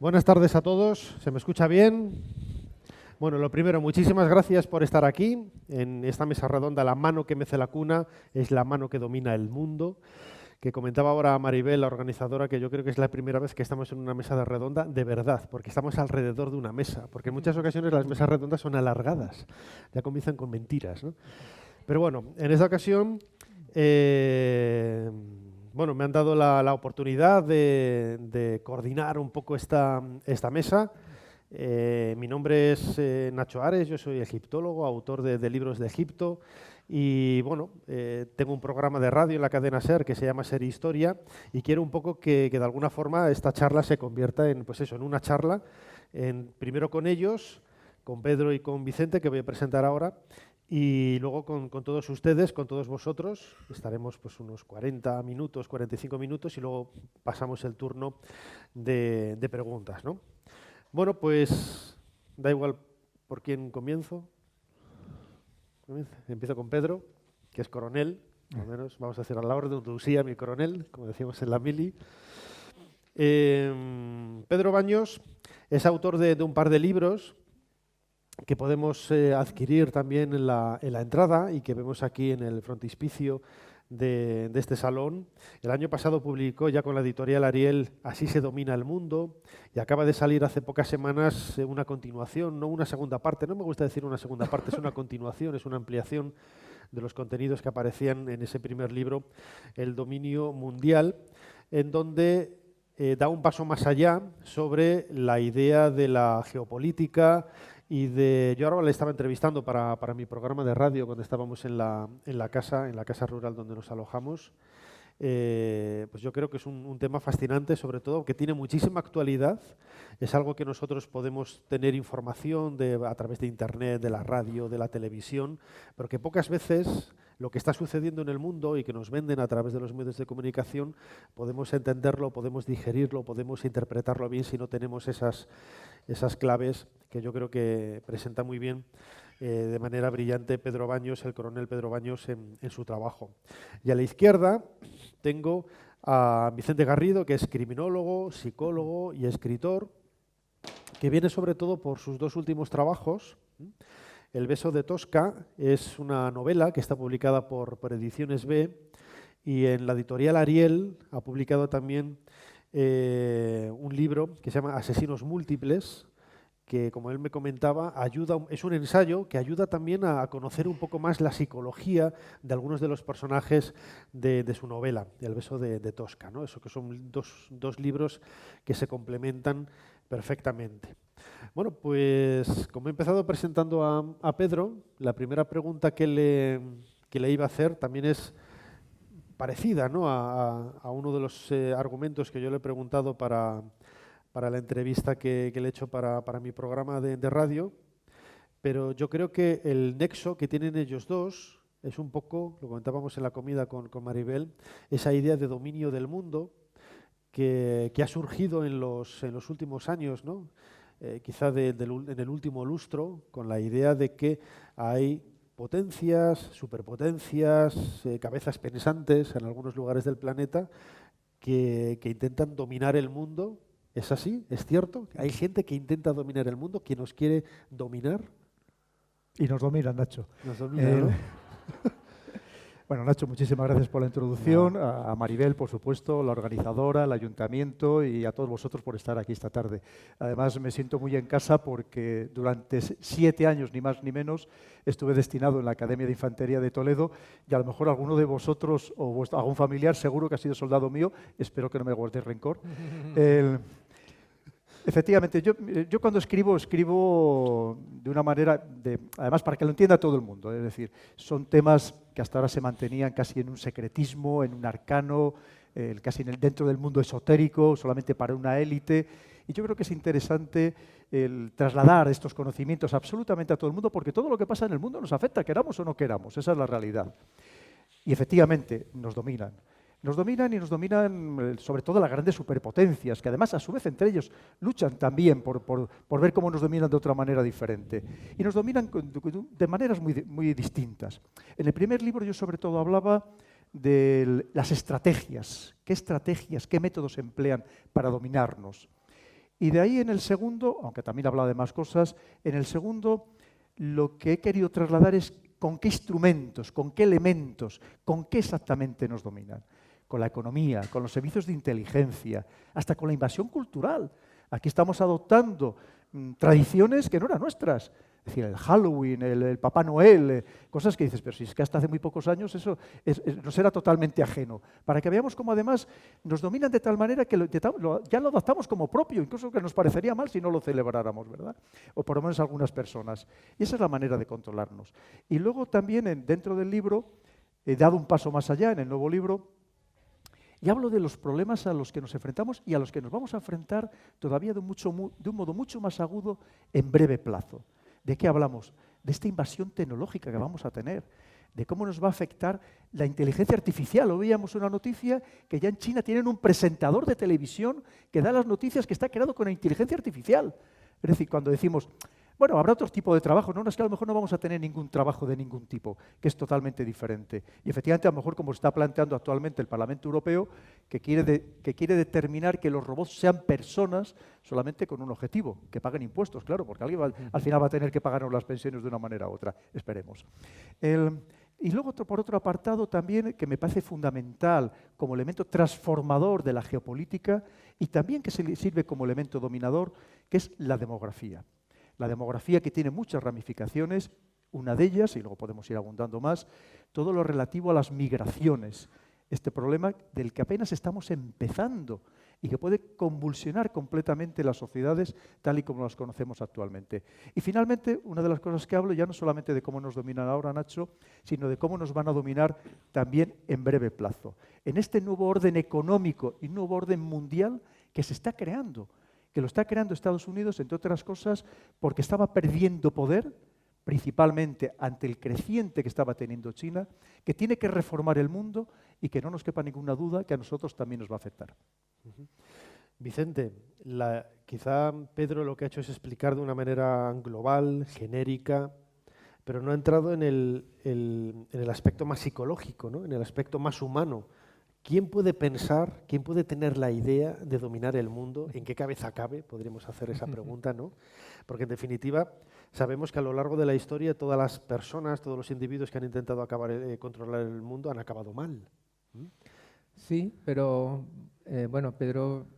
Buenas tardes a todos. ¿Se me escucha bien? Bueno, lo primero, muchísimas gracias por estar aquí en esta mesa redonda. La mano que mece la cuna es la mano que domina el mundo. Que comentaba ahora Maribel, la organizadora, que yo creo que es la primera vez que estamos en una mesa de redonda de verdad, porque estamos alrededor de una mesa. Porque en muchas ocasiones las mesas redondas son alargadas, ya comienzan con mentiras, ¿no? Pero bueno, en esta ocasión, bueno, me han dado la oportunidad de coordinar un poco esta mesa. Mi nombre es Nacho Ares, yo soy egiptólogo, autor de libros de Egipto y bueno, tengo un programa de radio en la cadena SER que se llama Ser Historia y quiero un poco que de alguna forma esta charla se convierta en, pues eso, en una charla, primero con ellos, con Pedro y con Vicente, que voy a presentar ahora, y luego con todos ustedes, con todos vosotros, estaremos pues unos 40 minutos, 45 minutos y luego pasamos el turno de preguntas, ¿no? Bueno, pues da igual por quién comienzo. Empiezo con Pedro, que es coronel, al menos vamos a hacer a la orden de Usía, mi coronel, como decíamos en la mili. Pedro Baños es autor de un par de libros que podemos adquirir también en la entrada y que vemos aquí en el frontispicio de este salón. El año pasado publicó ya con la editorial Ariel Así se domina el mundo y acaba de salir hace pocas semanas una continuación, no una segunda parte, no me gusta decir una segunda parte, es una continuación, es una ampliación de los contenidos que aparecían en ese primer libro, El dominio mundial, en donde da un paso más allá sobre la idea de la geopolítica y yo ahora le estaba entrevistando para mi programa de radio cuando estábamos en la casa rural donde nos alojamos. Pues yo creo que es un tema fascinante, sobre todo que tiene muchísima actualidad. Es algo que nosotros podemos tener información a través de Internet, de la radio, de la televisión, pero que pocas veces lo que está sucediendo en el mundo y que nos venden a través de los medios de comunicación podemos entenderlo, podemos digerirlo, podemos interpretarlo bien si no tenemos esas claves que yo creo que presenta muy bien de manera brillante Pedro Baños, el coronel Pedro Baños, en su trabajo. Y a la izquierda tengo a Vicente Garrido, que es criminólogo, psicólogo y escritor, que viene sobre todo por sus dos últimos trabajos. El beso de Tosca es una novela que está publicada por Ediciones B y en la editorial Ariel ha publicado también un libro que se llama Asesinos múltiples, que como él me comentaba, es un ensayo que ayuda también a conocer un poco más la psicología de algunos de los personajes de su novela, El beso de Tosca, ¿no? Eso que son dos libros que se complementan perfectamente. Bueno, pues como he empezado presentando a Pedro, la primera pregunta que le iba a hacer también es parecida, ¿no?, a uno de los argumentos que yo le he preguntado para la entrevista que le he hecho para mi programa de radio, pero yo creo que el nexo que tienen ellos dos es un poco, lo comentábamos en la comida con Maribel, esa idea de dominio del mundo que ha surgido en los últimos años, ¿no? Quizá en el último lustro, con la idea de que hay potencias, superpotencias, cabezas pensantes en algunos lugares del planeta que intentan dominar el mundo. ¿Es así? ¿Es cierto? ¿Hay gente que intenta dominar el mundo, que nos quiere dominar? Y nos dominan, Nacho. Nos domina, ¿no? Bueno, Nacho, muchísimas gracias por la introducción, a Maribel, por supuesto, la organizadora, al ayuntamiento y a todos vosotros por estar aquí esta tarde. Además, me siento muy en casa porque durante 7 años, ni más ni menos, estuve destinado en la Academia de Infantería de Toledo y a lo mejor alguno de vosotros o algún familiar seguro que ha sido soldado mío, espero que no me guardéis rencor. Efectivamente, yo cuando escribo de una manera, además para que lo entienda todo el mundo, es decir, son temas que hasta ahora se mantenían casi en un secretismo, en un arcano, casi dentro del mundo esotérico, solamente para una élite, y yo creo que es interesante el trasladar estos conocimientos absolutamente a todo el mundo, porque todo lo que pasa en el mundo nos afecta, queramos o no queramos, esa es la realidad. Y efectivamente nos dominan. Nos dominan y nos dominan sobre todo las grandes superpotencias, que además a su vez entre ellos luchan también por ver cómo nos dominan de otra manera diferente. Y nos dominan de maneras muy distintas. En el primer libro yo sobre todo hablaba de las estrategias. ¿Qué estrategias, qué métodos emplean para dominarnos? Y de ahí en el segundo, aunque también habla de más cosas, en el segundo lo que he querido trasladar es con qué instrumentos, con qué elementos, con qué exactamente nos dominan. Con la economía, con los servicios de inteligencia, hasta con la invasión cultural. Aquí estamos adoptando tradiciones que no eran nuestras. Es decir, el Halloween, el Papá Noel, cosas que dices, pero si es que hasta hace muy pocos años eso nos era totalmente ajeno. Para que veamos cómo además nos dominan de tal manera que ya lo adaptamos como propio, incluso que nos parecería mal si no lo celebráramos, ¿verdad? O por lo menos algunas personas. Y esa es la manera de controlarnos. Y luego también dentro del libro, he dado un paso más allá en el nuevo libro, y hablo de los problemas a los que nos enfrentamos y a los que nos vamos a enfrentar todavía de un modo mucho más agudo en breve plazo. ¿De qué hablamos? De esta invasión tecnológica que vamos a tener, de cómo nos va a afectar la inteligencia artificial. Hoy veíamos una noticia que ya en China tienen un presentador de televisión que da las noticias que está creado con la inteligencia artificial. Es decir, cuando decimos, bueno, habrá otro tipo de trabajo, no, es que a lo mejor no vamos a tener ningún trabajo de ningún tipo, que es totalmente diferente. Y efectivamente, a lo mejor como está planteando actualmente el Parlamento Europeo, que quiere determinar que los robots sean personas solamente con un objetivo, que paguen impuestos, claro, porque alguien al final va a tener que pagarnos las pensiones de una manera u otra, esperemos. Y luego, por otro apartado también, que me parece fundamental como elemento transformador de la geopolítica y también que sirve como elemento dominador, que es la demografía. La demografía que tiene muchas ramificaciones, una de ellas, y luego podemos ir abundando más, todo lo relativo a las migraciones. Este problema del que apenas estamos empezando y que puede convulsionar completamente las sociedades tal y como las conocemos actualmente. Y finalmente, una de las cosas que hablo ya no solamente de cómo nos dominan ahora, Nacho, sino de cómo nos van a dominar también en breve plazo. En este nuevo orden económico y nuevo orden mundial que se está creando, que lo está creando Estados Unidos, entre otras cosas, porque estaba perdiendo poder, principalmente ante el creciente que estaba teniendo China, que tiene que reformar el mundo y que no nos quepa ninguna duda que a nosotros también nos va a afectar. Vicente, quizá Pedro lo que ha hecho es explicar de una manera global, genérica, pero no ha entrado en el aspecto más psicológico, ¿no? En el aspecto más humano. ¿Quién puede pensar, quién puede tener la idea de dominar el mundo? ¿En qué cabeza cabe? Podríamos hacer esa pregunta, ¿no? Porque en definitiva sabemos que a lo largo de la historia todas las personas, todos los individuos que han intentado controlar el mundo han acabado mal. Sí, pero bueno, Pedro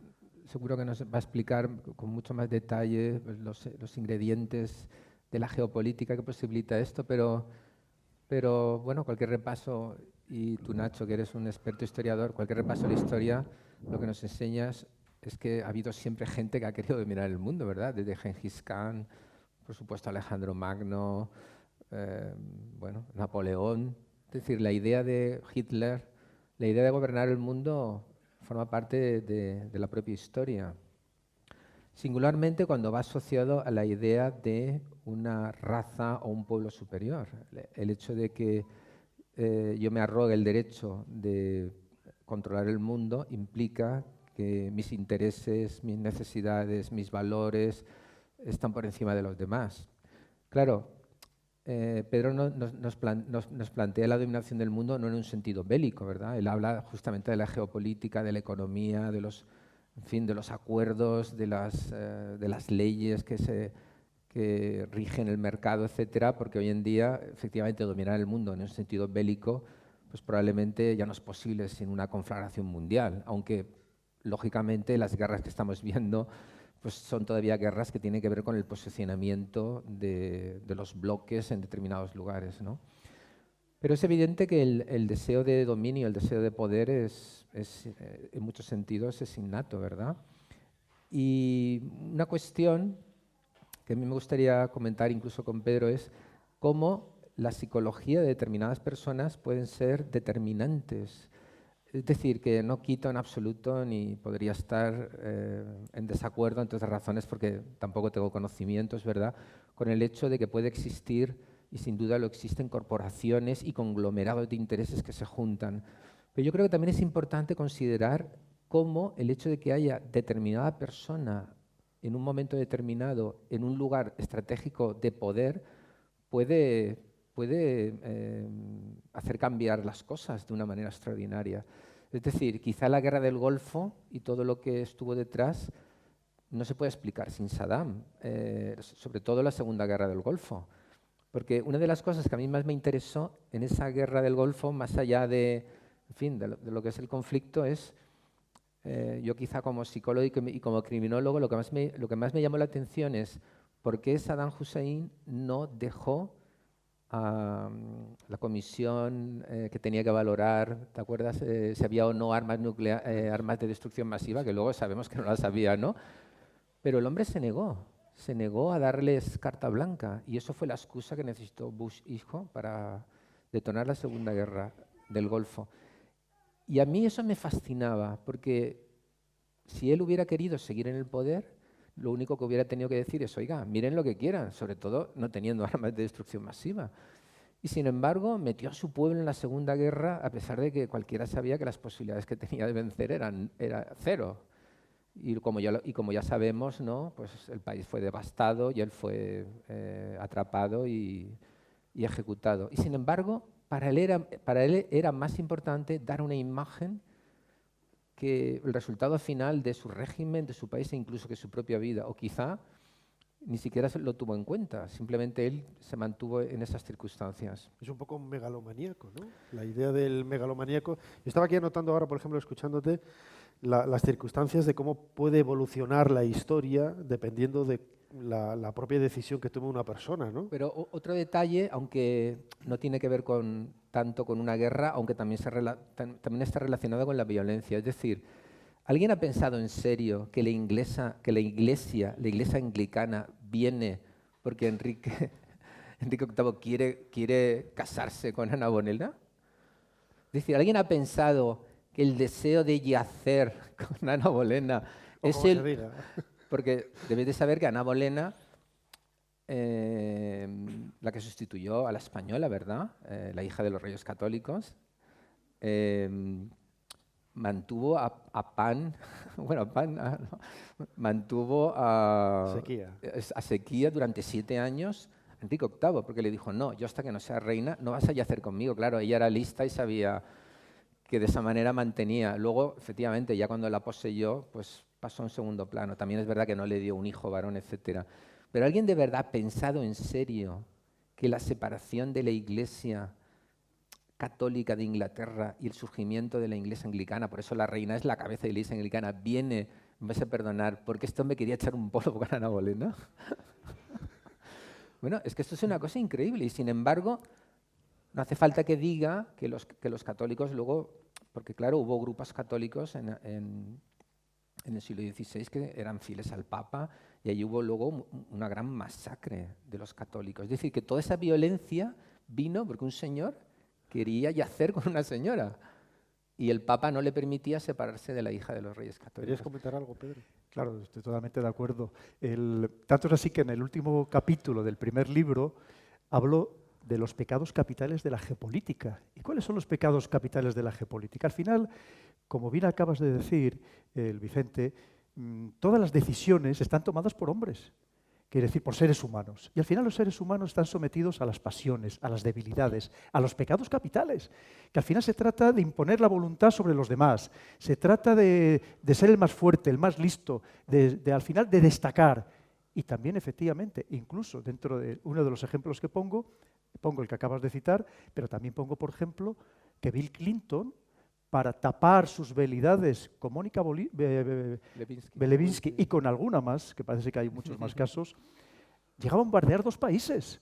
seguro que nos va a explicar con mucho más detalle los ingredientes de la geopolítica que posibilita esto, pero bueno, cualquier repaso, y tú, Nacho, que eres un experto historiador, cualquier repaso de la historia lo que nos enseñas es que ha habido siempre gente que ha querido dominar el mundo, ¿verdad? Desde Gengis Khan, por supuesto Alejandro Magno, bueno, Napoleón. Es decir, la idea de Hitler, la idea de gobernar el mundo forma parte de la propia historia. Singularmente cuando va asociado a la idea de una raza o un pueblo superior. El hecho de que yo me arrogue el derecho de controlar el mundo implica que mis intereses, mis necesidades, mis valores están por encima de los demás. Claro, Pedro nos plantea la dominación del mundo no en un sentido bélico, ¿verdad? Él habla justamente de la geopolítica, de la economía, de los acuerdos, de las leyes que rigen el mercado, etcétera, porque hoy en día, efectivamente, dominar el mundo en un sentido bélico, pues probablemente ya no es posible sin una conflagración mundial, aunque, lógicamente, las guerras que estamos viendo pues son todavía guerras que tienen que ver con el posicionamiento de los bloques en determinados lugares, ¿no? Pero es evidente que el deseo de dominio, el deseo de poder en muchos sentidos es innato, ¿verdad? Y una cuestión que a mí me gustaría comentar incluso con Pedro es cómo la psicología de determinadas personas pueden ser determinantes. Es decir, que no quito en absoluto ni podría estar en desacuerdo, entre otras razones, porque tampoco tengo conocimientos, ¿verdad?, con el hecho de que puede existir, y sin duda lo existen, corporaciones y conglomerados de intereses que se juntan. Pero yo creo que también es importante considerar cómo el hecho de que haya determinada persona en un momento determinado, en un lugar estratégico de poder, puede hacer cambiar las cosas de una manera extraordinaria. Es decir, quizá la guerra del Golfo y todo lo que estuvo detrás no se puede explicar sin Saddam, sobre todo la Segunda Guerra del Golfo. Porque una de las cosas que a mí más me interesó en esa guerra del Golfo, más allá de, en fin, de lo que es el conflicto, es, yo quizá como psicólogo y como criminólogo, lo que más me llamó la atención es por qué Saddam Hussein no dejó a la comisión que tenía que valorar, ¿te acuerdas? Si había o no armas armas de destrucción masiva, que luego sabemos que no las había, ¿no? Pero el hombre se negó a darles carta blanca, y eso fue la excusa que necesitó Bush hijo para detonar la Segunda Guerra del Golfo. Y a mí eso me fascinaba, porque si él hubiera querido seguir en el poder, lo único que hubiera tenido que decir es, oiga, miren lo que quieran, sobre todo no teniendo armas de destrucción masiva. Y sin embargo, metió a su pueblo en la Segunda Guerra, a pesar de que cualquiera sabía que las posibilidades que tenía de vencer era cero. Y como ya sabemos, ¿no? Pues el país fue devastado y él fue atrapado y ejecutado. Y sin embargo, para él era más importante dar una imagen que el resultado final de su régimen, de su país e incluso que su propia vida. O quizá ni siquiera lo tuvo en cuenta, simplemente él se mantuvo en esas circunstancias. Es un poco megalomaníaco, ¿no? La idea del megalomaníaco. Yo estaba aquí anotando ahora, por ejemplo, escuchándote, las circunstancias de cómo puede evolucionar la historia dependiendo de la propia decisión que tome una persona, ¿no? Pero otro detalle, aunque no tiene que ver tanto con una guerra, aunque también está relacionado con la violencia. Es decir, ¿alguien ha pensado en serio que la iglesia anglicana viene porque Enrique VIII quiere casarse con Ana Bolena? Es decir, ¿alguien ha pensado que el deseo de yacer con Ana Bolena es el... Porque debéis de saber que Ana Bolena, la que sustituyó a la española, ¿verdad? La hija de los Reyes Católicos, mantuvo mantuvo a Sequía durante 7 años Enrique VIII, porque le dijo, no, yo hasta que no sea reina no vas a yacer conmigo. Claro, ella era lista y sabía que de esa manera mantenía. Luego, efectivamente, ya cuando la poseyó, pues pasó a un segundo plano. También es verdad que no le dio un hijo varón, etcétera. Pero ¿alguien de verdad ha pensado en serio que la separación de la Iglesia católica de Inglaterra y el surgimiento de la Iglesia anglicana, por eso la reina es la cabeza de la Iglesia anglicana, viene, me vais a perdonar, porque este hombre quería echar un polvo con Ana Bolena? Bueno, es que esto es una cosa increíble y sin embargo no hace falta que diga que los católicos luego, porque claro, hubo grupos católicos en el siglo XVI que eran fieles al Papa y allí hubo luego una gran masacre de los católicos. Es decir, que toda esa violencia vino porque un señor quería yacer con una señora y el Papa no le permitía separarse de la hija de los Reyes Católicos. ¿Querías comentar algo, Pedro? Claro, estoy totalmente de acuerdo. Tanto es así que en el último capítulo del primer libro hablo de los pecados capitales de la geopolítica. ¿Y cuáles son los pecados capitales de la geopolítica? Al final, como bien acabas de decir, Vicente, todas las decisiones están tomadas por hombres, quiere decir por seres humanos. Y al final los seres humanos están sometidos a las pasiones, a las debilidades, a los pecados capitales, que al final se trata de imponer la voluntad sobre los demás, se trata de ser el más fuerte, el más listo, al final de destacar. Y también, efectivamente, incluso dentro de uno de los ejemplos que pongo el que acabas de citar, pero también pongo, por ejemplo, que Bill Clinton, para tapar sus velidades con Mónica Lewinsky y con alguna más, que parece que hay muchos más casos, llegaba a bombardear 2 países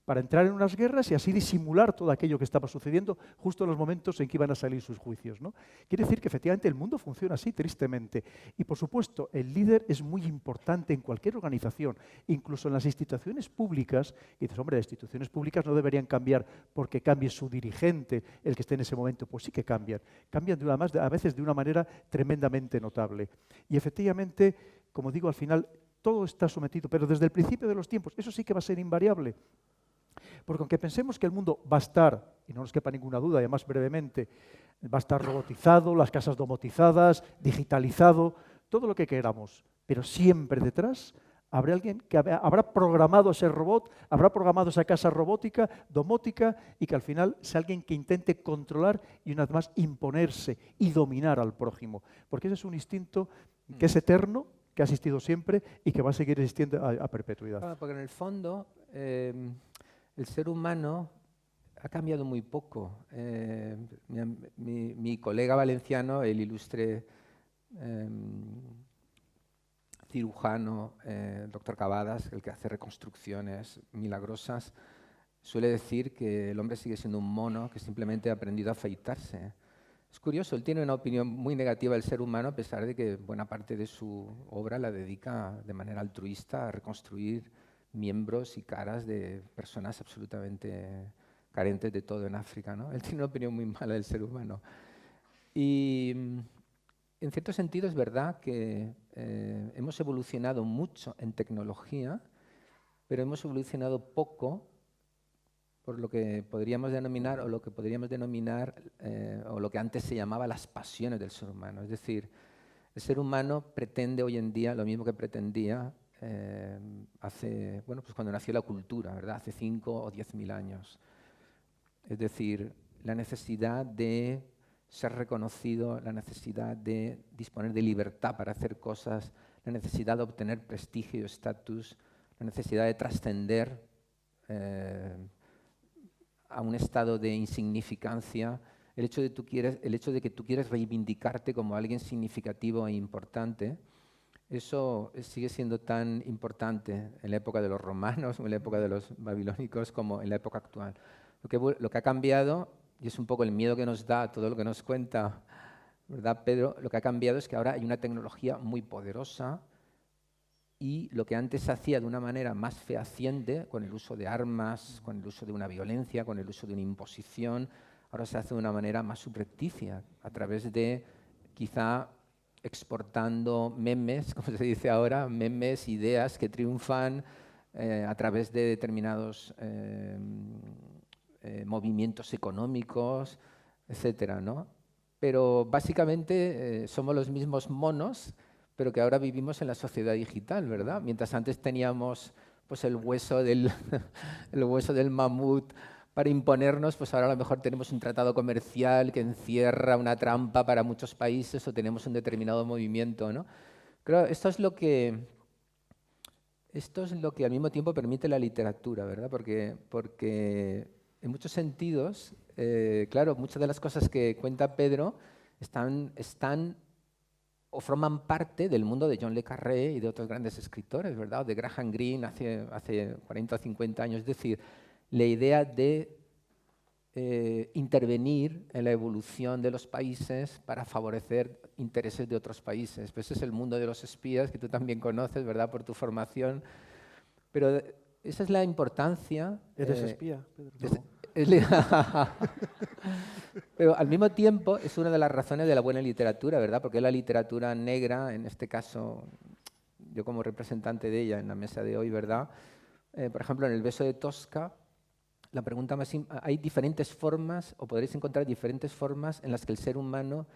para entrar en unas guerras y así disimular todo aquello que estaba sucediendo justo en los momentos en que iban a salir sus juicios, ¿no? Quiere decir que efectivamente el mundo funciona así, tristemente. Y por supuesto, el líder es muy importante en cualquier organización, incluso en las instituciones públicas. Y dices, hombre, las instituciones públicas no deberían cambiar porque cambie su dirigente, el que esté en ese momento. Pues sí que cambian. Cambian a veces de una manera tremendamente notable. Y efectivamente, como digo, al final todo está sometido, pero desde el principio de los tiempos, eso sí que va a ser invariable. Porque aunque pensemos que el mundo va a estar, y no nos quepa ninguna duda, y además brevemente, va a estar robotizado, las casas domotizadas, digitalizado, todo lo que queramos, pero siempre detrás habrá alguien que habrá programado ese robot, habrá programado esa casa robótica, domótica, y que al final sea alguien que intente controlar y una vez más imponerse y dominar al prójimo. Porque ese es un instinto que es eterno, que ha existido siempre y que va a seguir existiendo a perpetuidad. Claro, porque en el fondo el ser humano ha cambiado muy poco. Mi colega valenciano, el ilustre cirujano, doctor Cavadas, el que hace reconstrucciones milagrosas, suele decir que el hombre sigue siendo un mono que simplemente ha aprendido a afeitarse. Es curioso, él tiene una opinión muy negativa del ser humano a pesar de que buena parte de su obra la dedica de manera altruista a reconstruir miembros y caras de personas absolutamente carentes de todo en África, ¿no? Él tiene una opinión muy mala del ser humano. Y en cierto sentido es verdad que hemos evolucionado mucho en tecnología, pero hemos evolucionado poco por lo que podríamos denominar, o lo que antes se llamaba las pasiones del ser humano. Es decir, el ser humano pretende hoy en día lo mismo que pretendía pues cuando nació la cultura, ¿verdad? Hace 5 o 10.000 años. Es decir, la necesidad de ser reconocido, la necesidad de disponer de libertad para hacer cosas, la necesidad de obtener prestigio y estatus, la necesidad de trascender a un estado de insignificancia, el hecho de que tú quieres reivindicarte como alguien significativo e importante, eso sigue siendo tan importante en la época de los romanos o en la época de los babilónicos como en la época actual. Lo que ha cambiado, y es un poco el miedo que nos da todo lo que nos cuenta, ¿verdad, Pedro? Lo que ha cambiado es que ahora hay una tecnología muy poderosa y lo que antes se hacía de una manera más fehaciente, con el uso de armas, con el uso de una violencia, con el uso de una imposición, ahora se hace de una manera más subrepticia, a través de quizá exportando memes, como se dice ahora, memes, ideas que triunfan a través de determinados movimientos económicos, etcétera, ¿no? Pero básicamente somos los mismos monos, pero que ahora vivimos en la sociedad digital, ¿verdad? Mientras antes teníamos pues, el hueso del mamut para imponernos, pues ahora a lo mejor tenemos un tratado comercial que encierra una trampa para muchos países o tenemos un determinado movimiento, ¿no? Creo esto es lo que al mismo tiempo permite la literatura, ¿verdad? Porque en muchos sentidos, claro, muchas de las cosas que cuenta Pedro están o forman parte del mundo de John le Carré y de otros grandes escritores, ¿verdad? O de Graham Greene hace 40 o 50 años. Es decir, la idea de intervenir en la evolución de los países para favorecer intereses de otros países. Pues ese es el mundo de los espías que tú también conoces, ¿verdad? Por tu formación. Pero esa es la importancia. ¿Eres espía, Pedro? Pero al mismo tiempo es una de las razones de la buena literatura, ¿verdad? Porque la literatura negra, en este caso, yo como representante de ella en la mesa de hoy, ¿verdad? Por ejemplo, en El beso de Tosca, la pregunta más hay diferentes formas, o podréis encontrar diferentes formas en las que el ser humano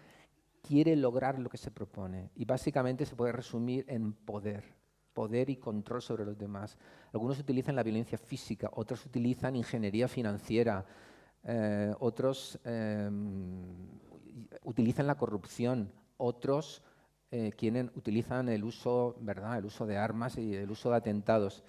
quiere lograr lo que se propone. Y básicamente se puede resumir en poder y control sobre los demás. Algunos utilizan la violencia física, otros utilizan ingeniería financiera, otros utilizan la corrupción, otros utilizan el uso, ¿verdad? El uso de armas y el uso de atentados.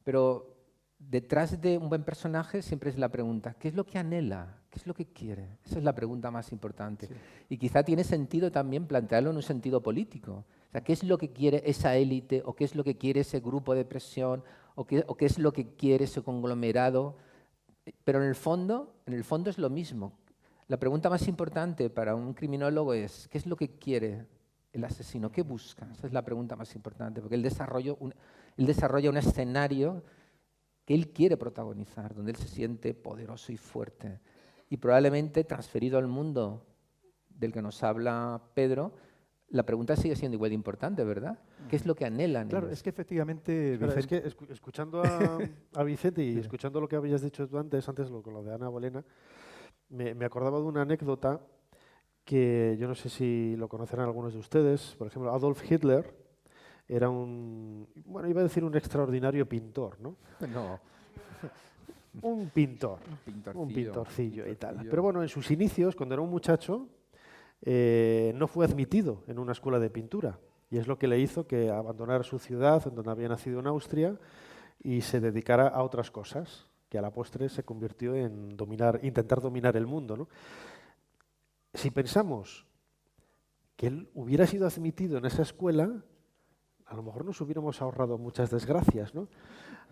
Pero detrás de un buen personaje siempre es la pregunta, ¿qué es lo que anhela? ¿Qué es lo que quiere? Esa es la pregunta más importante. Sí. Y quizá tiene sentido también plantearlo en un sentido político. O sea, ¿qué es lo que quiere esa élite o qué es lo que quiere ese grupo de presión o qué es lo que quiere ese conglomerado? Pero en el fondo es lo mismo. La pregunta más importante para un criminólogo es, ¿qué es lo que quiere el asesino? ¿Qué busca? Esa es la pregunta más importante, porque él desarrolla un escenario que él quiere protagonizar, donde él se siente poderoso y fuerte. Y probablemente transferido al mundo del que nos habla Pedro, la pregunta sigue siendo igual de importante, ¿verdad? ¿Qué es lo que anhelan? Claro, es que efectivamente... Claro, es que escuchando a Vicente y escuchando lo que habías dicho tú antes con lo de Ana Bolena, me acordaba de una anécdota que yo no sé si lo conocerán algunos de ustedes. Por ejemplo, Adolf Hitler era iba a decir un extraordinario pintor, ¿no? No. Un pintor, un pintorcillo y tal. Pero bueno, en sus inicios, cuando era un muchacho, no fue admitido en una escuela de pintura. Y es lo que le hizo que abandonara su ciudad, en donde había nacido en Austria, y se dedicara a otras cosas, que a la postre se convirtió en intentar dominar el mundo, ¿no? Si pensamos que él hubiera sido admitido en esa escuela, a lo mejor nos hubiéramos ahorrado muchas desgracias, ¿no?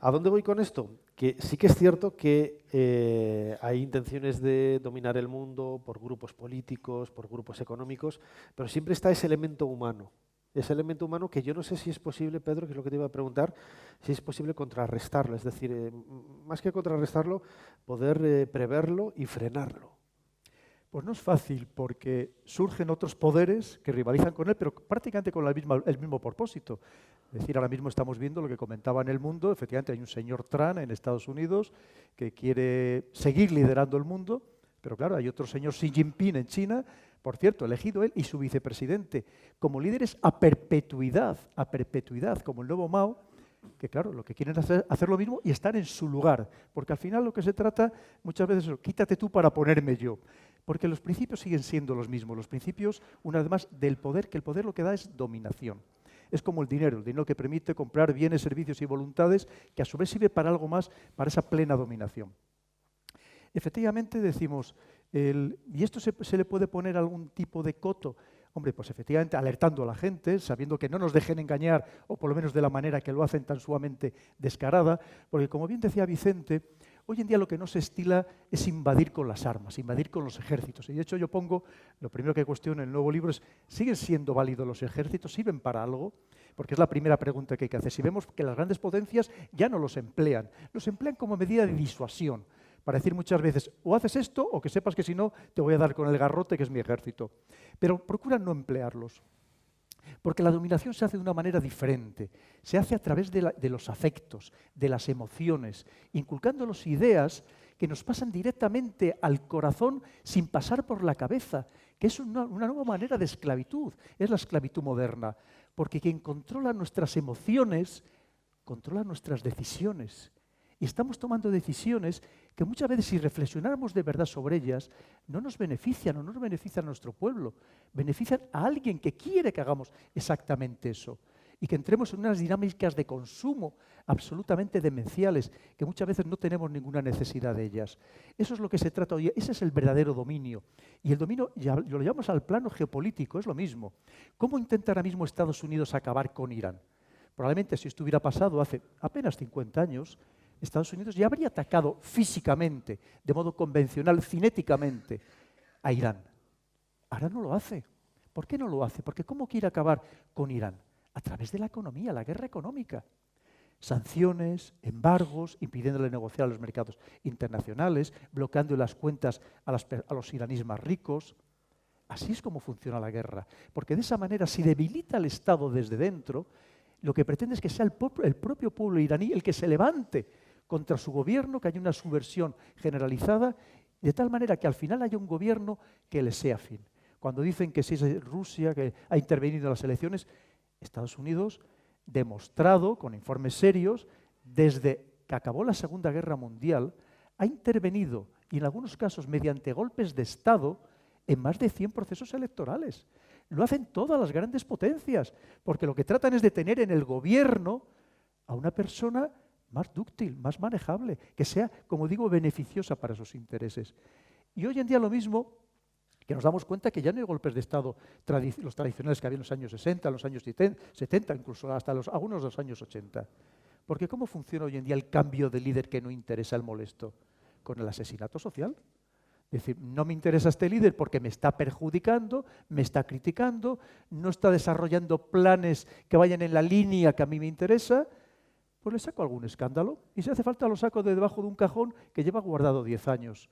¿A dónde voy con esto? Que sí que es cierto que hay intenciones de dominar el mundo por grupos políticos, por grupos económicos, pero siempre está ese elemento humano. Ese elemento humano que yo no sé si es posible, Pedro, que es lo que te iba a preguntar, si es posible contrarrestarlo. Es decir, más que contrarrestarlo, poder preverlo y frenarlo. Pues no es fácil, porque surgen otros poderes que rivalizan con él, pero prácticamente con el mismo propósito. Es decir, ahora mismo estamos viendo lo que comentaba en el mundo. Efectivamente, hay un señor Trump en Estados Unidos que quiere seguir liderando el mundo, pero claro, hay otro señor Xi Jinping en China, por cierto, elegido él y su vicepresidente como líderes a perpetuidad, como el nuevo Mao, que claro, lo que quieren es hacer lo mismo y estar en su lugar, porque al final lo que se trata muchas veces es, quítate tú para ponerme yo, porque los principios siguen siendo los mismos, los principios, una vez más, del poder, que el poder lo que da es dominación. Es como el dinero que permite comprar bienes, servicios y voluntades, que a su vez sirve para algo más, para esa plena dominación. Efectivamente decimos, ¿y esto se le puede poner algún tipo de coto? Hombre, pues efectivamente alertando a la gente, sabiendo que no nos dejen engañar, o por lo menos de la manera que lo hacen tan sumamente descarada, porque como bien decía Vicente, hoy en día lo que no se estila es invadir con las armas, invadir con los ejércitos. Y de hecho yo pongo, lo primero que cuestiono en el nuevo libro es, ¿siguen siendo válidos los ejércitos? ¿Sirven para algo? Porque es la primera pregunta que hay que hacer. Si vemos que las grandes potencias ya no los emplean como medida de disuasión, para decir muchas veces, o haces esto, o que sepas que si no, te voy a dar con el garrote, que es mi ejército. Pero procuran no emplearlos. Porque la dominación se hace de una manera diferente. Se hace a través de los afectos, de las emociones, inculcándonos ideas que nos pasan directamente al corazón sin pasar por la cabeza, que es una nueva manera de esclavitud. Es la esclavitud moderna. Porque quien controla nuestras emociones, controla nuestras decisiones. Y estamos tomando decisiones que muchas veces, si reflexionáramos de verdad sobre ellas, no nos benefician o no nos benefician a nuestro pueblo. Benefician a alguien que quiere que hagamos exactamente eso. Y que entremos en unas dinámicas de consumo absolutamente demenciales, que muchas veces no tenemos ninguna necesidad de ellas. Eso es lo que se trata hoy. Ese es el verdadero dominio. Y el dominio, ya lo llamamos al plano geopolítico, es lo mismo. ¿Cómo intenta ahora mismo Estados Unidos acabar con Irán? Probablemente si esto hubiera pasado hace apenas 50 años, Estados Unidos ya habría atacado físicamente, de modo convencional, cinéticamente, a Irán. Ahora no lo hace. ¿Por qué no lo hace? Porque ¿cómo quiere acabar con Irán? A través de la economía, la guerra económica. Sanciones, embargos, impidiéndole negociar a los mercados internacionales, bloqueando las cuentas a los iraníes más ricos. Así es como funciona la guerra. Porque de esa manera, si debilita al Estado desde dentro, lo que pretende es que sea el propio pueblo iraní el que se levante contra su gobierno, que haya una subversión generalizada, de tal manera que al final haya un gobierno que le sea afín. Cuando dicen que si es Rusia que ha intervenido en las elecciones, Estados Unidos, demostrado con informes serios, desde que acabó la Segunda Guerra Mundial, ha intervenido, y en algunos casos mediante golpes de Estado, en más de 100 procesos electorales. Lo hacen todas las grandes potencias, porque lo que tratan es de tener en el gobierno a una persona más dúctil, más manejable, que sea, como digo, beneficiosa para sus intereses. Y hoy en día lo mismo, que nos damos cuenta que ya no hay golpes de Estado los tradicionales que había en los años 60, en los años 70, incluso hasta algunos de los años 80. Porque ¿cómo funciona hoy en día el cambio de líder que no interesa al molesto? Con el asesinato social. Es decir, no me interesa este líder porque me está perjudicando, me está criticando, no está desarrollando planes que vayan en la línea que a mí me interesa, pues le saco algún escándalo y si hace falta lo saco de debajo de un cajón que lleva guardado 10 años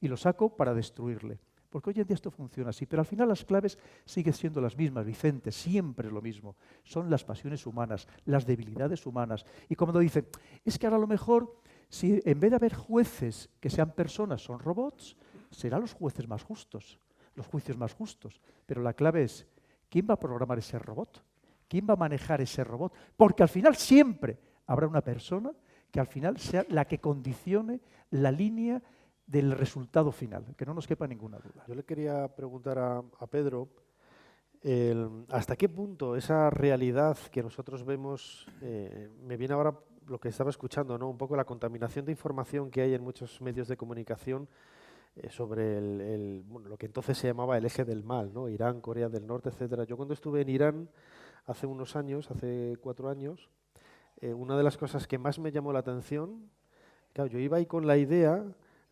y lo saco para destruirle. Porque hoy en día esto funciona así, pero al final las claves siguen siendo las mismas, Vicente, siempre es lo mismo. Son las pasiones humanas, las debilidades humanas. Y como dicen, es que ahora a lo mejor, si en vez de haber jueces que sean personas, son robots, serán los jueces más justos, los juicios más justos. Pero la clave es, ¿quién va a programar ese robot? ¿Quién va a manejar ese robot? Porque al final siempre habrá una persona que al final sea la que condicione la línea del resultado final, que no nos quepa ninguna duda. Yo le quería preguntar a Pedro, ¿Hasta qué punto esa realidad que nosotros vemos, me viene ahora lo que estaba escuchando, ¿no? Un poco la contaminación de información que hay en muchos medios de comunicación sobre bueno, lo que entonces se llamaba el eje del mal, ¿no? Irán, Corea del Norte, etcétera. Yo cuando estuve en Irán hace unos años, hace 4 años, una de las cosas que más me llamó la atención, claro, yo iba ahí con la idea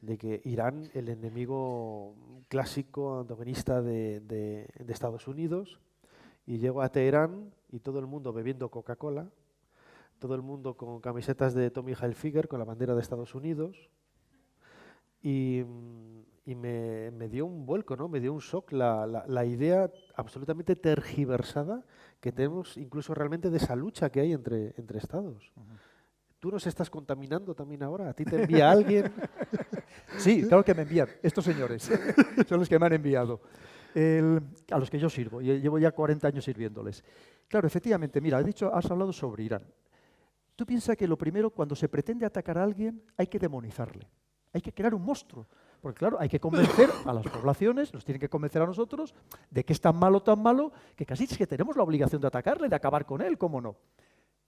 de que Irán, el enemigo clásico antagonista de Estados Unidos, y llego a Teherán y todo el mundo bebiendo Coca-Cola, todo el mundo con camisetas de Tommy Hilfiger con la bandera de Estados Unidos, y me dio un vuelco, ¿no? Me dio un shock la idea absolutamente tergiversada que tenemos incluso realmente de esa lucha que hay entre estados. ¿Tú nos estás contaminando también ahora? ¿A ti te envía alguien? Sí, claro que me envían. Estos señores son los que me han enviado. A los que yo sirvo. Y llevo ya 40 años sirviéndoles. Claro, efectivamente, mira, has hablado sobre Irán. Tú piensas que lo primero, cuando se pretende atacar a alguien, hay que demonizarle. Hay que crear un monstruo. Porque claro, hay que convencer a las poblaciones, nos tienen que convencer a nosotros, de que es tan malo, que casi es que tenemos la obligación de atacarle, de acabar con él, ¿cómo no?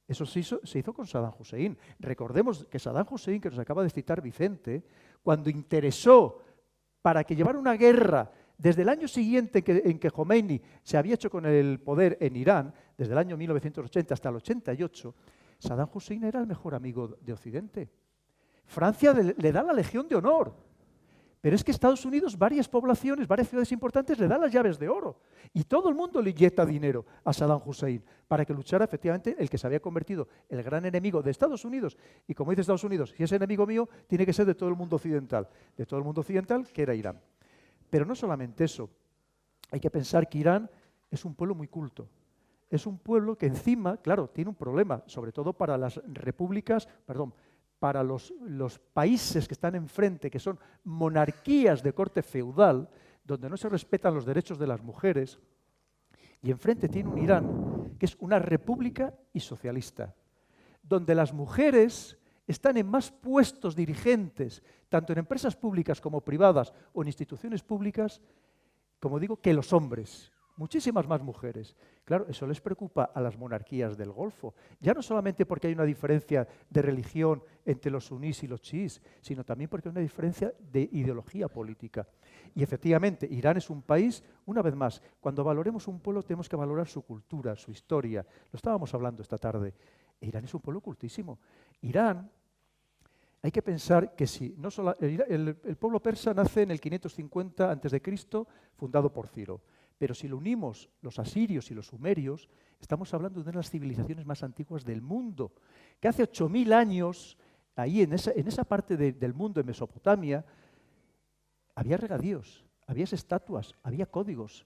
Eso se hizo con Saddam Hussein. Recordemos que Saddam Hussein, que nos acaba de citar Vicente, cuando interesó para que llevara una guerra desde el año siguiente en que Khomeini se había hecho con el poder en Irán, desde el año 1980 hasta el 88, Saddam Hussein era el mejor amigo de Occidente. Francia le da la Legión de Honor. Pero es que Estados Unidos, varias poblaciones, varias ciudades importantes le dan las llaves de oro. Y todo el mundo le inyecta dinero a Saddam Hussein para que luchara efectivamente el que se había convertido el gran enemigo de Estados Unidos. Y como dice Estados Unidos, si es enemigo mío, tiene que ser de todo el mundo occidental. De todo el mundo occidental, que era Irán. Pero no solamente eso. Hay que pensar que Irán es un pueblo muy culto. Es un pueblo que encima, claro, tiene un problema, sobre todo para las repúblicas, para los países que están enfrente, que son monarquías de corte feudal, donde no se respetan los derechos de las mujeres, y enfrente tiene un Irán, que es una república y socialista, donde las mujeres están en más puestos dirigentes, tanto en empresas públicas como privadas o en instituciones públicas, como digo, que los hombres. Muchísimas más mujeres. Claro, eso les preocupa a las monarquías del Golfo. Ya no solamente porque hay una diferencia de religión entre los sunís y los chiíes, sino también porque hay una diferencia de ideología política. Y efectivamente, Irán es un país, una vez más, cuando valoremos un pueblo tenemos que valorar su cultura, su historia. Lo estábamos hablando esta tarde. Irán es un pueblo cultísimo. Irán, hay que pensar que si no solo, el pueblo persa nace en el 550 a.C., fundado por Ciro. Pero si lo unimos los asirios y los sumerios, estamos hablando de una de las civilizaciones más antiguas del mundo, que hace 8.000 años, ahí en esa parte del mundo, en Mesopotamia, había regadíos, había estatuas, había códigos.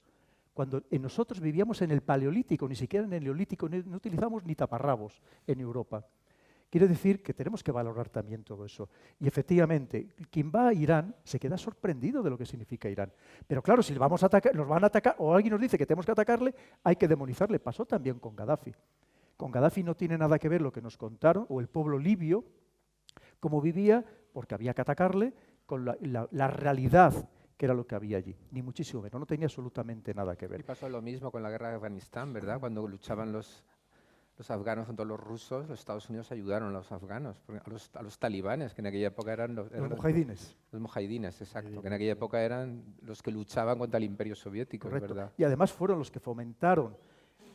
Cuando nosotros vivíamos en el Paleolítico, ni siquiera en el Neolítico, no utilizamos ni taparrabos en Europa. Quiere decir que tenemos que valorar también todo eso. Y efectivamente, quien va a Irán se queda sorprendido de lo que significa Irán. Pero claro, si vamos a atacar, nos van a atacar, o alguien nos dice que tenemos que atacarle, hay que demonizarle. Pasó también con Gaddafi. Con Gaddafi no tiene nada que ver lo que nos contaron, o el pueblo libio, cómo vivía, porque había que atacarle, con la realidad que era lo que había allí. Ni muchísimo menos, no tenía absolutamente nada que ver. Y pasó lo mismo con la guerra de Afganistán, ¿verdad? Cuando luchaban los afganos contra los rusos, los Estados Unidos ayudaron a los afganos, a los talibanes, que en aquella época eran los mujahidines. Los mujahidines, exacto, que en aquella época eran los que luchaban contra el Imperio Soviético, Correcto. ¿verdad? Y además fueron los que fomentaron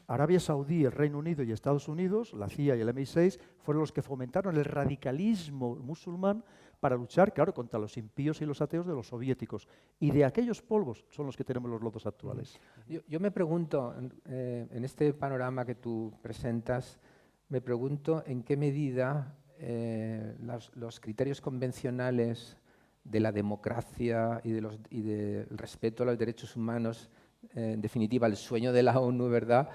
Arabia Saudí, el Reino Unido y Estados Unidos, la CIA y el MI6, fueron los que fomentaron el radicalismo musulmán para luchar, claro, contra los impíos y los ateos de los soviéticos. Y de aquellos polvos son los que tenemos los lodos actuales. Yo me pregunto, en este panorama que tú presentas, me pregunto en qué medida los criterios convencionales de la democracia y del respeto a los derechos humanos, en definitiva el sueño de la ONU, ¿verdad?,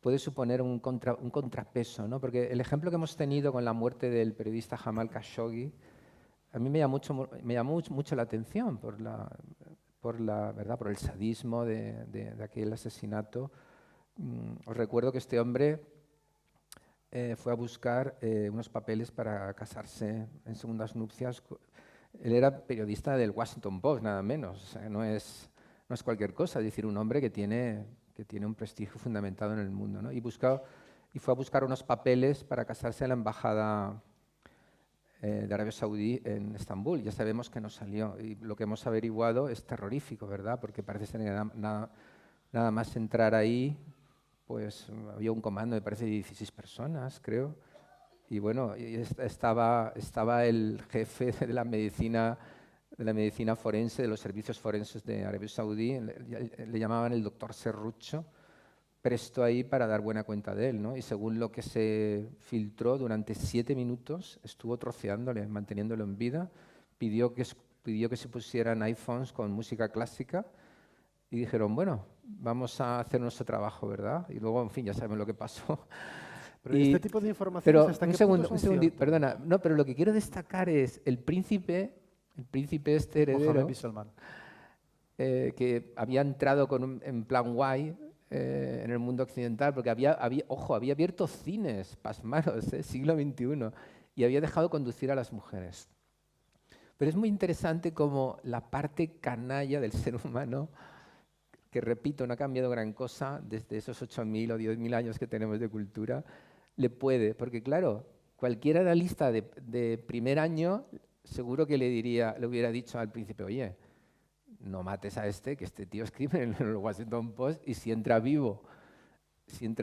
puede suponer un contrapeso, ¿no? Porque el ejemplo que hemos tenido con la muerte del periodista Jamal Khashoggi, a mí me llamó mucho la atención por el sadismo de aquel asesinato. Os recuerdo que este hombre fue a buscar unos papeles para casarse en segundas nupcias. Él era periodista del Washington Post, nada menos. O sea, no es cualquier cosa, es decir, un hombre que que tiene un prestigio fundamentado en el mundo, ¿no? Y fue a buscar unos papeles para casarse en la embajada de Arabia Saudí en Estambul. Ya sabemos que no salió, y lo que hemos averiguado es terrorífico, ¿verdad? Porque parece ser que nada más entrar ahí, pues había un comando, me parece, de 16 personas, creo. Y bueno, estaba el jefe de la medicina forense, de los servicios forenses de Arabia Saudí, le llamaban el doctor Serrucho, presto ahí para dar buena cuenta de él, ¿no? Y según lo que se filtró, durante 7 minutos estuvo troceándole, manteniéndolo en vida, pidió que se pusieran iPhones con música clásica y dijeron, bueno, vamos a hacer nuestro trabajo, ¿verdad? Y luego, en fin, ya saben lo que pasó. Pero este tipo de informaciones, ¿hasta qué punto son ciertas? Perdona, no, pero lo que quiero destacar es el príncipe este heredero, Mohammed bin Salman. que había entrado en plan guay en el mundo occidental, porque había abierto cines, pasmaros, siglo XXI, y había dejado conducir a las mujeres. Pero es muy interesante cómo la parte canalla del ser humano, que repito, no ha cambiado gran cosa desde esos 8.000 o 10.000 años que tenemos de cultura, le puede, porque claro, cualquier analista de primer año seguro que le hubiera dicho al príncipe, oye, no mates a que este tío escribe en el Washington Post, y si entra vivo en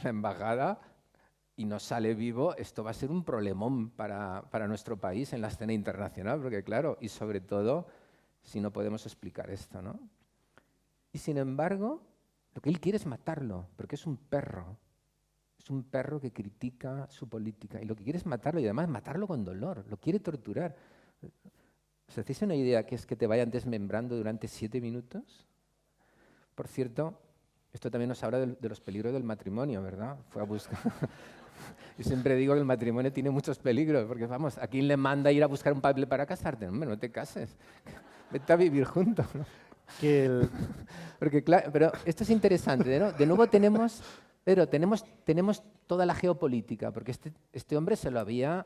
la embajada y no sale vivo, esto va a ser un problemón para nuestro país en la escena internacional, porque claro, y sobre todo si no podemos explicar esto, ¿no? Y sin embargo, lo que él quiere es matarlo, porque es un perro. Es un perro que critica su política, y lo que quiere es matarlo, y además matarlo con dolor, lo quiere torturar. ¿Os hacéis una idea que es que te vayan desmembrando durante 7 minutos? Por cierto, esto también nos habla de los peligros del matrimonio, ¿verdad? Fue a buscar. Yo siempre digo que el matrimonio tiene muchos peligros, porque vamos, ¿a quién le manda ir a buscar un papel para casarte? Hombre, no te cases, vete a vivir juntos, ¿no? Porque, claro, pero esto es interesante, ¿no? De nuevo tenemos toda la geopolítica, porque este hombre se lo había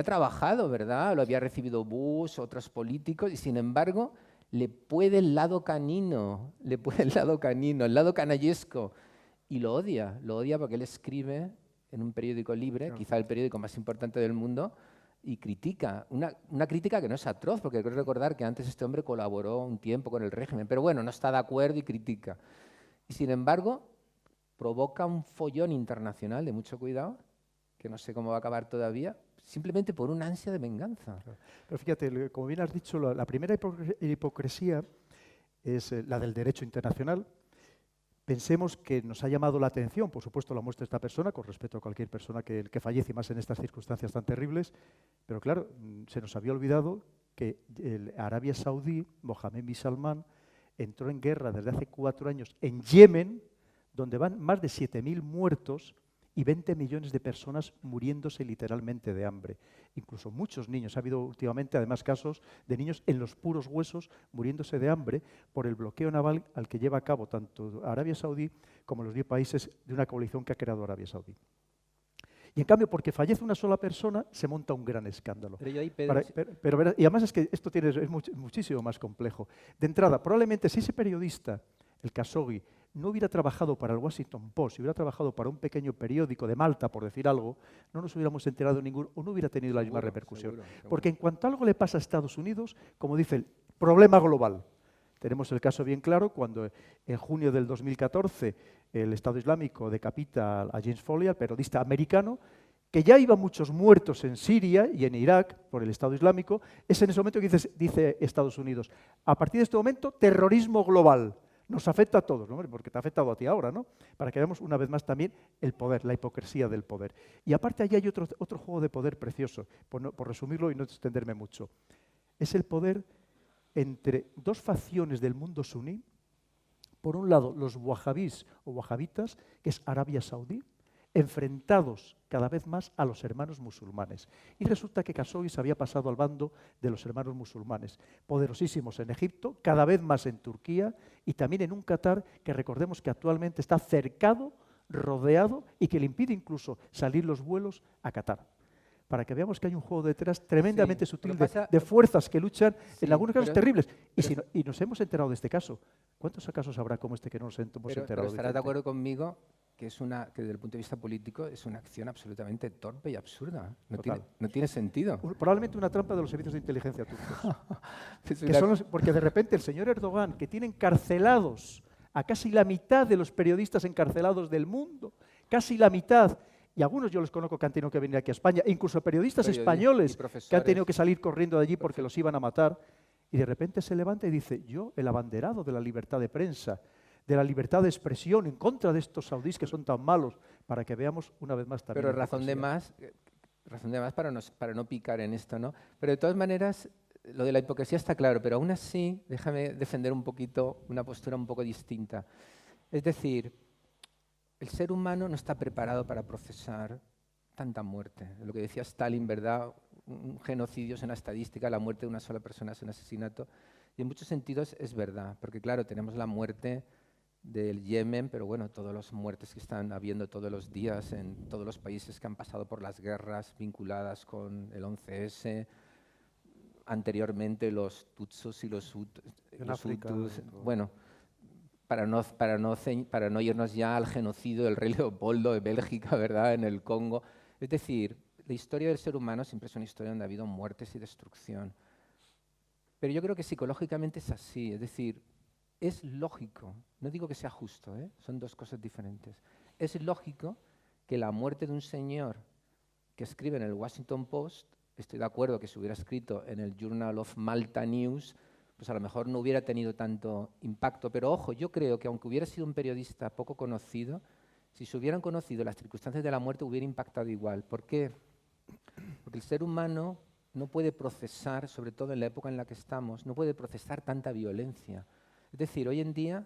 trabajado, ¿verdad? Lo había recibido Bush, otros políticos, y sin embargo le puede el lado canino, el lado canallesco, y lo odia porque él escribe en un periódico libre, quizá el periódico más importante del mundo, y critica, una crítica que no es atroz, porque creo recordar que antes este hombre colaboró un tiempo con el régimen, pero bueno, no está de acuerdo y critica. Y sin embargo, provoca un follón internacional de mucho cuidado, que no sé cómo va a acabar todavía, simplemente por una ansia de venganza. Pero fíjate, como bien has dicho, la primera hipocresía es la del derecho internacional. Pensemos que nos ha llamado la atención, por supuesto, la muerte de esta persona, con respecto a cualquier persona que fallece, más en estas circunstancias tan terribles, pero claro, se nos había olvidado que Arabia Saudí, Mohammed bin Salman, entró en guerra desde hace 4 años en Yemen, donde van más de 7.000 muertos y 20 millones de personas muriéndose literalmente de hambre. Incluso muchos niños. Ha habido últimamente, además, casos de niños en los puros huesos muriéndose de hambre por el bloqueo naval al que lleva a cabo tanto Arabia Saudí como los 10 países de una coalición que ha creado Arabia Saudí. Y en cambio, porque fallece una sola persona, se monta un gran escándalo. Pero yo ahí, Pedro, y además es que esto es muchísimo más complejo. De entrada, probablemente si ese periodista, el Khashoggi, no hubiera trabajado para el Washington Post, si hubiera trabajado para un pequeño periódico de Malta, por decir algo, no nos hubiéramos enterado o no hubiera tenido la misma repercusión. Seguro. Porque en cuanto algo le pasa a Estados Unidos, como dice el problema global. Tenemos el caso bien claro cuando en junio del 2014 el Estado Islámico decapita a James Foley, al periodista americano, que ya iban muchos muertos en Siria y en Irak por el Estado Islámico. Es en ese momento que dice Estados Unidos, a partir de este momento, terrorismo global. Nos afecta a todos, ¿no? Porque te ha afectado a ti ahora, ¿no? Para que veamos una vez más también el poder, la hipocresía del poder. Y aparte allí hay otro juego de poder precioso, por resumirlo y no extenderme mucho. Es el poder entre 2 facciones del mundo suní. Por un lado, los wahabís o wahabitas, que es Arabia Saudí, enfrentados cada vez más a los hermanos musulmanes. Y resulta que Khashoggi se había pasado al bando de los hermanos musulmanes, poderosísimos en Egipto, cada vez más en Turquía y también en un Qatar que recordemos que actualmente está cercado, rodeado y que le impide incluso salir los vuelos a Qatar. para que veamos que hay un juego detrás tremendamente Sí, sutil lo que pasa- de fuerzas que luchan Sí, en algunos casos pero- terribles. Y, pero- si no- y nos hemos enterado de este caso. ¿Cuántos casos habrá como este que no nos hemos pero enterado? estarás de Vicente? acuerdo conmigo que que desde el punto de vista político es una acción absolutamente torpe y absurda. Total. No tiene sentido. Probablemente una trampa de los servicios de inteligencia turcos. Es Que una- son porque de repente el señor Erdogan, que tiene encarcelados a casi la mitad de los periodistas encarcelados del mundo, casi la mitad, y algunos yo los conozco que han tenido que venir aquí a España, incluso periodistas españoles y que han profesores. tenido que salir corriendo de allí porque los iban a matar, y de repente se levanta y dice, yo, el abanderado de la libertad de prensa, de la libertad de expresión, en contra de estos saudíes que son tan malos, para que veamos una vez más también. Pero la razón de más para no picar en esto, ¿no? Pero de todas maneras, lo de la hipocresía está claro, pero aún así, déjame defender un poquito una postura un poco distinta. Es decir, el ser humano no está preparado para procesar tanta muerte. Lo que decía Stalin, ¿verdad? Un genocidio es una estadística, la muerte de una sola persona es un asesinato. Y en muchos sentidos es verdad, porque claro, tenemos la muerte del Yemen, pero bueno, todas las muertes que están habiendo todos los días en todos los países que han pasado por las guerras vinculadas con el 11S, anteriormente los Tutsis y los África, Hutus. todo. Bueno, para no irnos ya al genocidio del rey Leopoldo de Bélgica, ¿verdad?, en el Congo. Es decir, la historia del ser humano siempre es una historia donde ha habido muertes y destrucción. Pero yo creo que psicológicamente es así, es decir, es lógico, no digo que sea justo, son dos cosas diferentes. Es lógico que la muerte de un señor que escribe en el Washington Post, estoy de acuerdo que si hubiera escrito en el Journal of Malta News, pues a lo mejor no hubiera tenido tanto impacto. Pero ojo, yo creo que aunque hubiera sido un periodista poco conocido, si se hubieran conocido las circunstancias de la muerte hubiera impactado igual. ¿Por qué? Porque el ser humano no puede procesar, sobre todo en la época en la que estamos, no puede procesar tanta violencia. Es decir, hoy en día,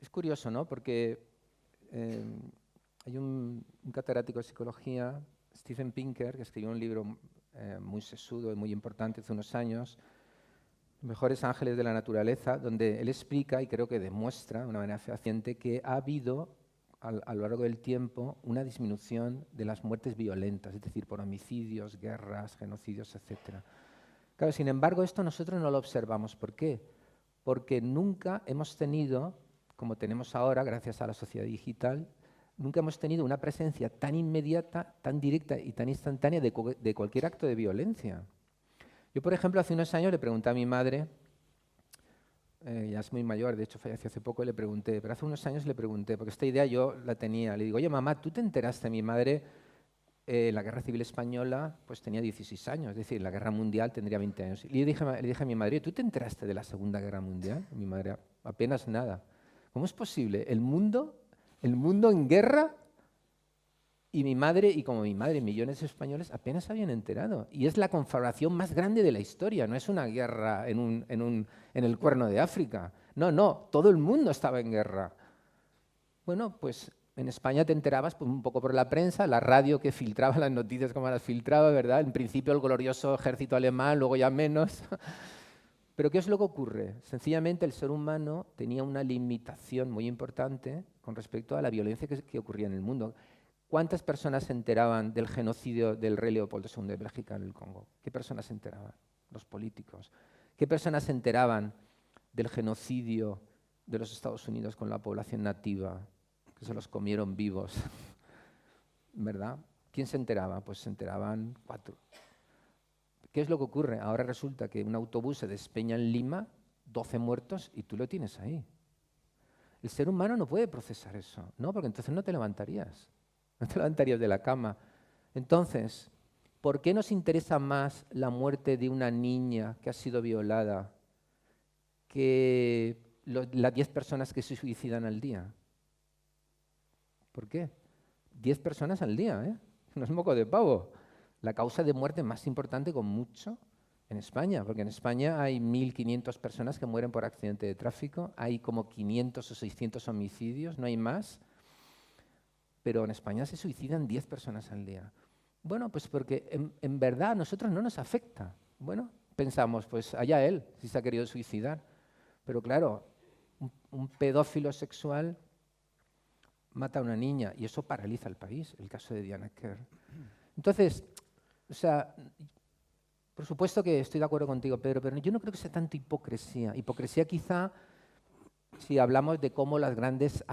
es curioso, ¿no? Porque hay un catedrático de psicología, Steven Pinker, que escribió un libro muy sesudo y muy importante hace unos años, Los mejores ángeles de la naturaleza, donde él explica y creo que demuestra de una manera fehaciente que ha habido a lo largo del tiempo una disminución de las muertes violentas, es decir, por homicidios, guerras, genocidios, etc. Claro, sin embargo, esto nosotros no lo observamos. ¿Por qué? Porque nunca hemos tenido, como tenemos ahora, gracias a la sociedad digital, nunca hemos tenido una presencia tan inmediata, tan directa y tan instantánea de cualquier acto de violencia. Yo, por ejemplo, hace unos años le pregunté a mi madre, ya es muy mayor, de hecho falleció hace poco, y le pregunté, pero hace unos años le pregunté, porque esta idea yo la tenía, le digo, oye mamá, ¿tú te enteraste? Mi madre, la Guerra Civil Española, pues tenía 16 años, es decir, la Guerra Mundial tendría 20 años. Y le dije a mi madre, ¿tú te enteraste de la Segunda Guerra Mundial? Mi madre, apenas nada. ¿Cómo es posible? El mundo en guerra, y mi madre, y como mi madre, millones de españoles apenas habían enterado. Y es la conflagración más grande de la historia, no es una guerra en el Cuerno de África. No, todo el mundo estaba en guerra. Bueno, pues en España te enterabas pues, un poco por la prensa, la radio que filtraba las noticias como las filtraba, ¿verdad? En principio el glorioso ejército alemán, luego ya menos. Pero ¿qué es lo que ocurre? Sencillamente el ser humano tenía una limitación muy importante con respecto a la violencia que ocurría en el mundo. ¿Cuántas personas se enteraban del genocidio del rey Leopoldo II de Bélgica en el Congo? ¿Qué personas se enteraban? Los políticos. ¿Qué personas se enteraban del genocidio de los Estados Unidos con la población nativa, que se los comieron vivos? ¿Verdad? ¿Quién se enteraba? Pues se enteraban 4. ¿Qué es lo que ocurre? Ahora resulta que un autobús se despeña en Lima, 12 muertos, y tú lo tienes ahí. El ser humano no puede procesar eso, ¿no? Porque entonces no te levantarías. No te levantarías de la cama. Entonces, ¿por qué nos interesa más la muerte de una niña que ha sido violada que las 10 personas que se suicidan al día? ¿Por qué? 10 personas al día, ¿eh? No es moco de pavo. La causa de muerte más importante con mucho en España, porque en España hay 1.500 personas que mueren por accidente de tráfico, hay como 500 o 600 homicidios, no hay más. Pero en España se suicidan 10 personas al día. Bueno, pues porque en verdad a nosotros no nos afecta. Bueno, pensamos, pues allá él, si se ha querido suicidar. Pero claro, un pedófilo sexual mata a una niña y eso paraliza al país, el caso de Diana Kerr. Entonces, O sea, por supuesto que estoy de acuerdo contigo, Pedro, pero yo no creo que sea tanto hipocresía. Hipocresía quizá si hablamos de cómo los grandes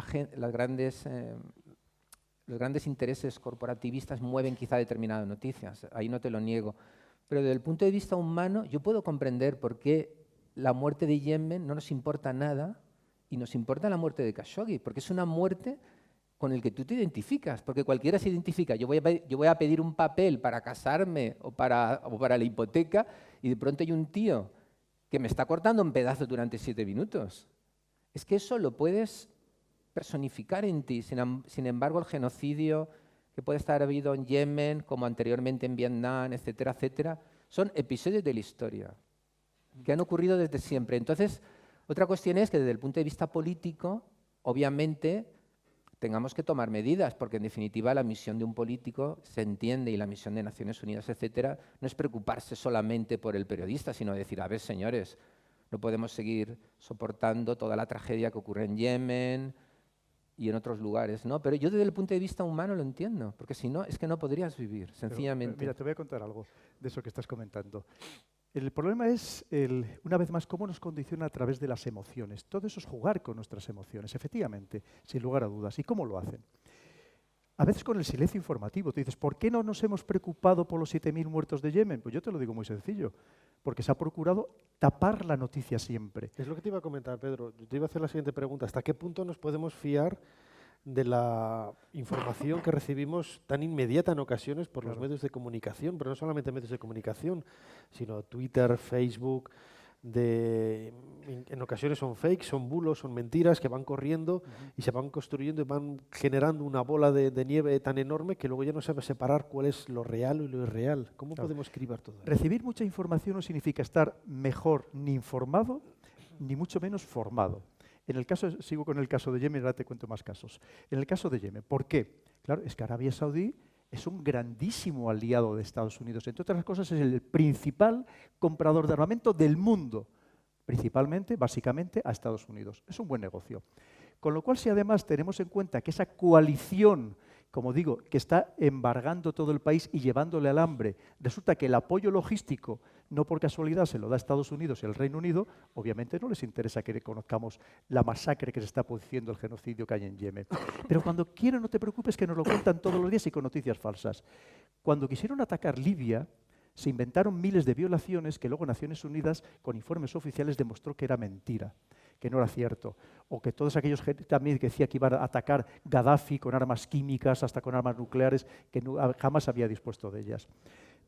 intereses corporativistas mueven quizá determinadas noticias. Ahí no te lo niego. Pero desde el punto de vista humano, yo puedo comprender por qué la muerte de Yemen no nos importa nada y nos importa la muerte de Khashoggi, porque es una muerte con el que tú te identificas, porque cualquiera se identifica. Yo voy a pedir un papel para casarme o para la hipoteca y de pronto hay un tío que me está cortando en pedazos durante 7 minutos. Es que eso lo puedes personificar en ti. Sin embargo, el genocidio que puede estar habido en Yemen, como anteriormente en Vietnam, etcétera, etcétera, son episodios de la historia que han ocurrido desde siempre. Entonces, otra cuestión es que desde el punto de vista político, obviamente, tengamos que tomar medidas, porque en definitiva la misión de un político se entiende, y la misión de Naciones Unidas, etcétera, no es preocuparse solamente por el periodista, sino decir, a ver, señores, no podemos seguir soportando toda la tragedia que ocurre en Yemen y en otros lugares, ¿no? Pero yo desde el punto de vista humano lo entiendo, porque si no, es que no podrías vivir, sencillamente. Pero, mira, te voy a contar algo de eso que estás comentando. El problema es, una vez más, cómo nos condiciona a través de las emociones. Todo eso es jugar con nuestras emociones, efectivamente, sin lugar a dudas. ¿Y cómo lo hacen? A veces con el silencio informativo. Tú dices, ¿por qué no nos hemos preocupado por los 7.000 muertos de Yemen? Pues yo te lo digo muy sencillo. Porque se ha procurado tapar la noticia siempre. Es lo que te iba a comentar, Pedro. Yo te iba a hacer la siguiente pregunta. ¿Hasta qué punto nos podemos fiar de la información que recibimos tan inmediata en ocasiones por los medios de comunicación? Pero no solamente medios de comunicación, sino Twitter, Facebook. En ocasiones son fakes, son bulos, son mentiras que van corriendo y se van construyendo y van generando una bola de nieve tan enorme que luego ya no sabe separar cuál es lo real y lo irreal. ¿Cómo podemos cribar todo eso? Recibir mucha información no significa estar mejor ni informado, ni mucho menos formado. En el caso, sigo con el caso de Yemen, ahora te cuento más casos. En el caso de Yemen, ¿por qué? Claro, es que Arabia Saudí es un grandísimo aliado de Estados Unidos. Entre otras cosas, es el principal comprador de armamento del mundo, principalmente, básicamente, a Estados Unidos. Es un buen negocio. Con lo cual, si además tenemos en cuenta que esa coalición, como digo, que está embargando todo el país y llevándole al hambre, resulta que el apoyo logístico, no por casualidad, se lo da Estados Unidos y el Reino Unido, obviamente no les interesa que reconozcamos la masacre que se está produciendo, el genocidio que hay en Yemen. Pero cuando quieren, no te preocupes, que nos lo cuentan todos los días y con noticias falsas. Cuando quisieron atacar Libia, se inventaron miles de violaciones que luego Naciones Unidas, con informes oficiales, demostró que era mentira, que no era cierto. O que todos aquellos también que decía que iban a atacar Gaddafi con armas químicas, hasta con armas nucleares, que jamás había dispuesto de ellas.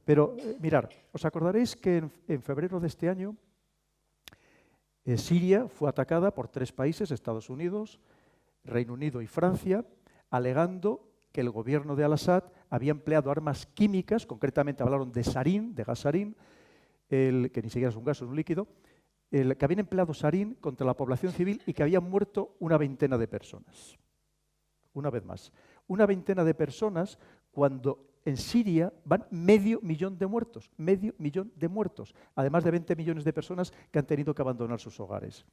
Pero, mirad, os acordaréis que en febrero de este año Siria fue atacada por 3 países, Estados Unidos, Reino Unido y Francia, alegando que el gobierno de Al-Assad había empleado armas químicas, concretamente hablaron de sarín, de gas sarín, que ni siquiera es un gas, es un líquido, que habían empleado sarín contra la población civil y que habían muerto una veintena de personas. Una vez más, una veintena de personas cuando en Siria van 500.000 de muertos, 500.000 de muertos, además de 20 millones de personas que han tenido que abandonar sus hogares.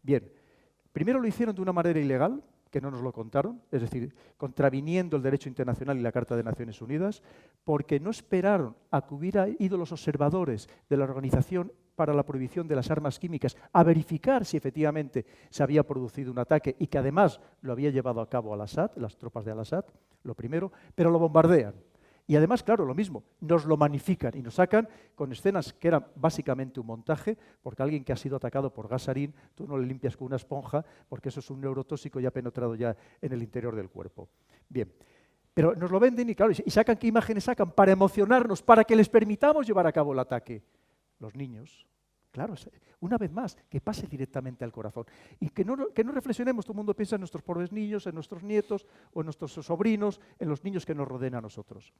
Bien, primero lo hicieron de una manera ilegal, que no nos lo contaron, es decir, contraviniendo el derecho internacional y la Carta de Naciones Unidas, porque no esperaron a que hubiera ido los observadores de la Organización para la Prohibición de las Armas Químicas a verificar si efectivamente se había producido un ataque y que además lo había llevado a cabo Al-Assad, las tropas de Al-Assad, lo primero, pero lo bombardean. Y además, claro, lo mismo, nos lo magnifican y nos sacan con escenas que eran básicamente un montaje, porque alguien que ha sido atacado por gas sarín, tú no le limpias con una esponja, porque eso es un neurotóxico ya penetrado ya en el interior del cuerpo. Bien, pero nos lo venden y claro, y sacan qué imágenes sacan para emocionarnos, para que les permitamos llevar a cabo el ataque. Los niños, claro, una vez más, que pase directamente al corazón. Y que no reflexionemos, todo el mundo piensa en nuestros pobres niños, en nuestros nietos o en nuestros sobrinos, en los niños que nos rodean a nosotros.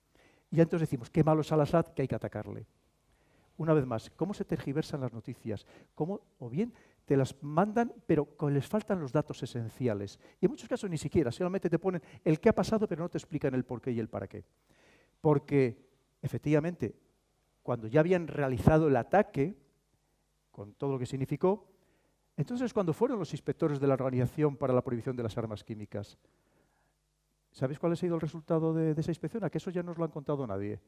Y entonces decimos, qué malo es Al-Assad, que hay que atacarle. Una vez más, cómo se tergiversan las noticias, cómo o bien te las mandan, pero les faltan los datos esenciales. Y en muchos casos ni siquiera, solamente te ponen el qué ha pasado, pero no te explican el por qué y el para qué. Porque, efectivamente, cuando ya habían realizado el ataque, con todo lo que significó, entonces cuando fueron los inspectores de la Organización para la Prohibición de las Armas Químicas, ¿sabéis cuál ha sido el resultado de esa inspección? A que eso ya no os lo han contado nadie.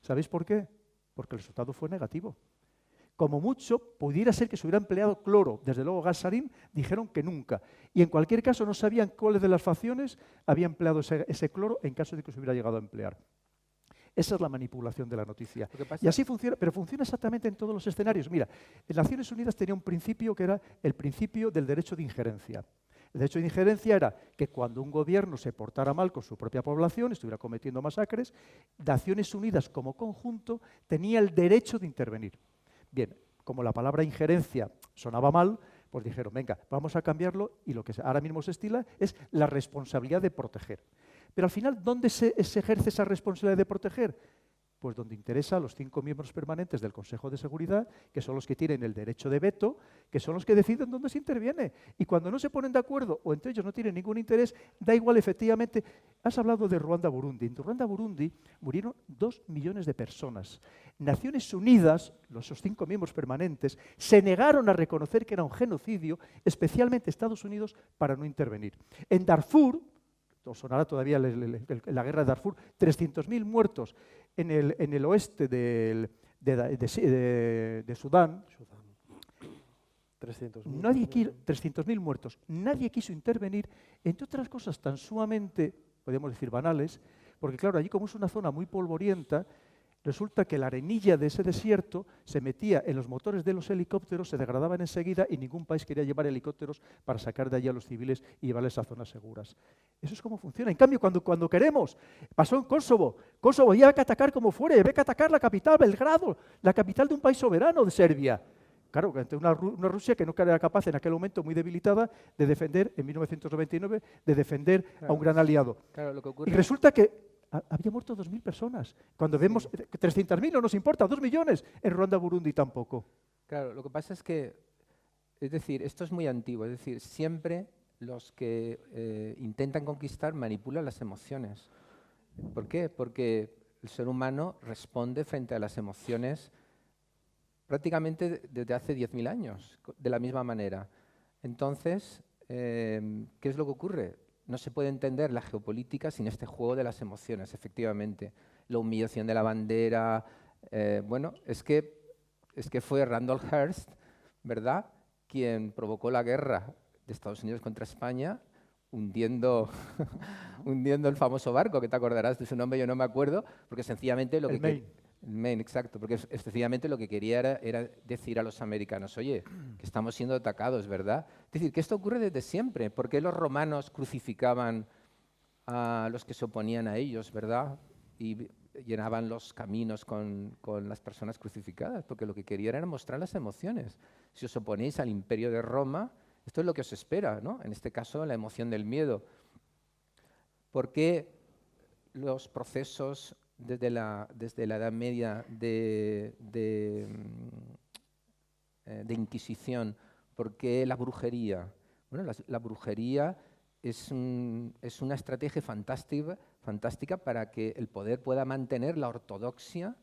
¿Sabéis por qué? Porque el resultado fue negativo. Como mucho, pudiera ser que se hubiera empleado cloro. Desde luego, gas sarín dijeron que nunca. Y en cualquier caso no sabían cuáles de las facciones había empleado ese cloro en caso de que se hubiera llegado a emplear. Esa es la manipulación de la noticia. Y así funciona, pero funciona exactamente en todos los escenarios. Mira, en Naciones Unidas tenía un principio que era el principio del derecho de injerencia. El derecho de injerencia era que cuando un gobierno se portara mal con su propia población, estuviera cometiendo masacres, Naciones Unidas como conjunto tenía el derecho de intervenir. Bien, como la palabra injerencia sonaba mal, pues dijeron, venga, vamos a cambiarlo y lo que ahora mismo se estila es la responsabilidad de proteger. Pero al final, ¿dónde se ejerce esa responsabilidad de proteger? Pues donde interesa a los 5 miembros permanentes del Consejo de Seguridad, que son los que tienen el derecho de veto, que son los que deciden dónde se interviene. Y cuando no se ponen de acuerdo o entre ellos no tienen ningún interés, da igual efectivamente. Has hablado de Ruanda-Burundi. En Ruanda-Burundi murieron 2 millones de personas. Naciones Unidas, esos 5 miembros permanentes, se negaron a reconocer que era un genocidio, especialmente Estados Unidos, para no intervenir. En Darfur, os sonará todavía la guerra de Darfur, 300.000 muertos en el oeste de Sudán. 300.000 muertos. Nadie quiso intervenir, entre otras cosas tan sumamente, podríamos decir, banales, porque claro, allí como es una zona muy polvorienta, resulta que la arenilla de ese desierto se metía en los motores de los helicópteros, se degradaban enseguida y ningún país quería llevar helicópteros para sacar de allí a los civiles y llevarles a zonas seguras. Eso es como funciona. En cambio, cuando queremos, pasó en Kosovo. Kosovo ya hay que atacar como fuere, hay que atacar la capital, Belgrado, la capital de un país soberano de Serbia. Claro, ante una Rusia que no era capaz en aquel momento, muy debilitada, de defender, en 1999, de defender a un gran aliado. Claro, lo que ocurre... Y resulta que había muerto 2.000 personas. Cuando vemos 300.000 no nos importa, 2 millones en Ruanda, Burundi tampoco. Claro, lo que pasa es que, es decir, esto es muy antiguo, es decir, siempre los que intentan conquistar manipulan las emociones. ¿Por qué? Porque el ser humano responde frente a las emociones prácticamente desde hace 10.000 años, de la misma manera. Entonces, ¿qué es lo que ocurre? No se puede entender la geopolítica sin este juego de las emociones, efectivamente. La humillación de la bandera. Bueno, es que fue Randolph Hearst, ¿verdad?, quien provocó la guerra de Estados Unidos contra España, hundiendo el famoso barco, que te acordarás de su nombre, yo no me acuerdo, porque sencillamente lo que... El Maine, exacto, porque sencillamente lo que quería era decir a los americanos, oye, que estamos siendo atacados, ¿verdad? Es decir, que esto ocurre desde siempre. ¿Por qué los romanos crucificaban a los que se oponían a ellos, ¿verdad? Y llenaban los caminos con las personas crucificadas, porque lo que querían era mostrar las emociones. Si os oponéis al imperio de Roma, esto es lo que os espera, ¿no? En este caso, la emoción del miedo. ¿Por qué los procesos desde la Edad Media de Inquisición? ¿Por qué la brujería? Bueno, la brujería es una estrategia fantástica para que el poder pueda mantener la ortodoxia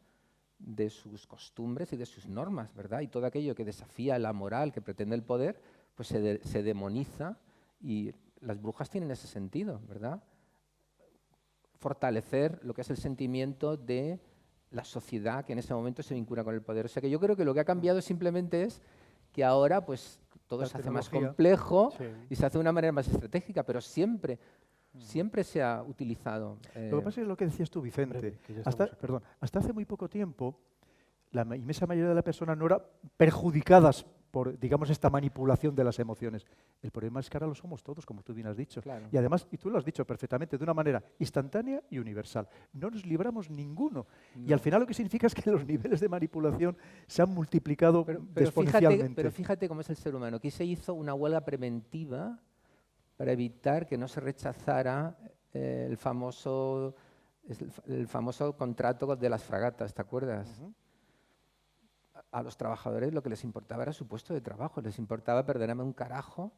de sus costumbres y de sus normas, ¿verdad? Y todo aquello que desafía la moral que pretende el poder, pues se demoniza, y las brujas tienen ese sentido, ¿verdad? Fortalecer lo que es el sentimiento de la sociedad que en ese momento se vincula con el poder. O sea que yo creo que lo que ha cambiado simplemente es que ahora pues todo se hace más complejo, sí, y se hace de una manera más estratégica, pero siempre se ha utilizado. Lo que pasa es lo que decías tú, Vicente. Hasta hace muy poco tiempo, la inmensa mayoría de las personas no eran perjudicadas por, digamos, esta manipulación de las emociones. El problema es que ahora lo somos todos, como tú bien has dicho. Claro. Y además, y tú lo has dicho perfectamente, de una manera instantánea y universal. No nos libramos ninguno. No. Y al final lo que significa es que los niveles de manipulación se han multiplicado exponencialmente. Pero fíjate cómo es el ser humano. Aquí se hizo una huelga preventiva para evitar que no se rechazara el famoso contrato de las fragatas, ¿te acuerdas? Uh-huh. A los trabajadores lo que les importaba era su puesto de trabajo, les importaba, perdóname un carajo,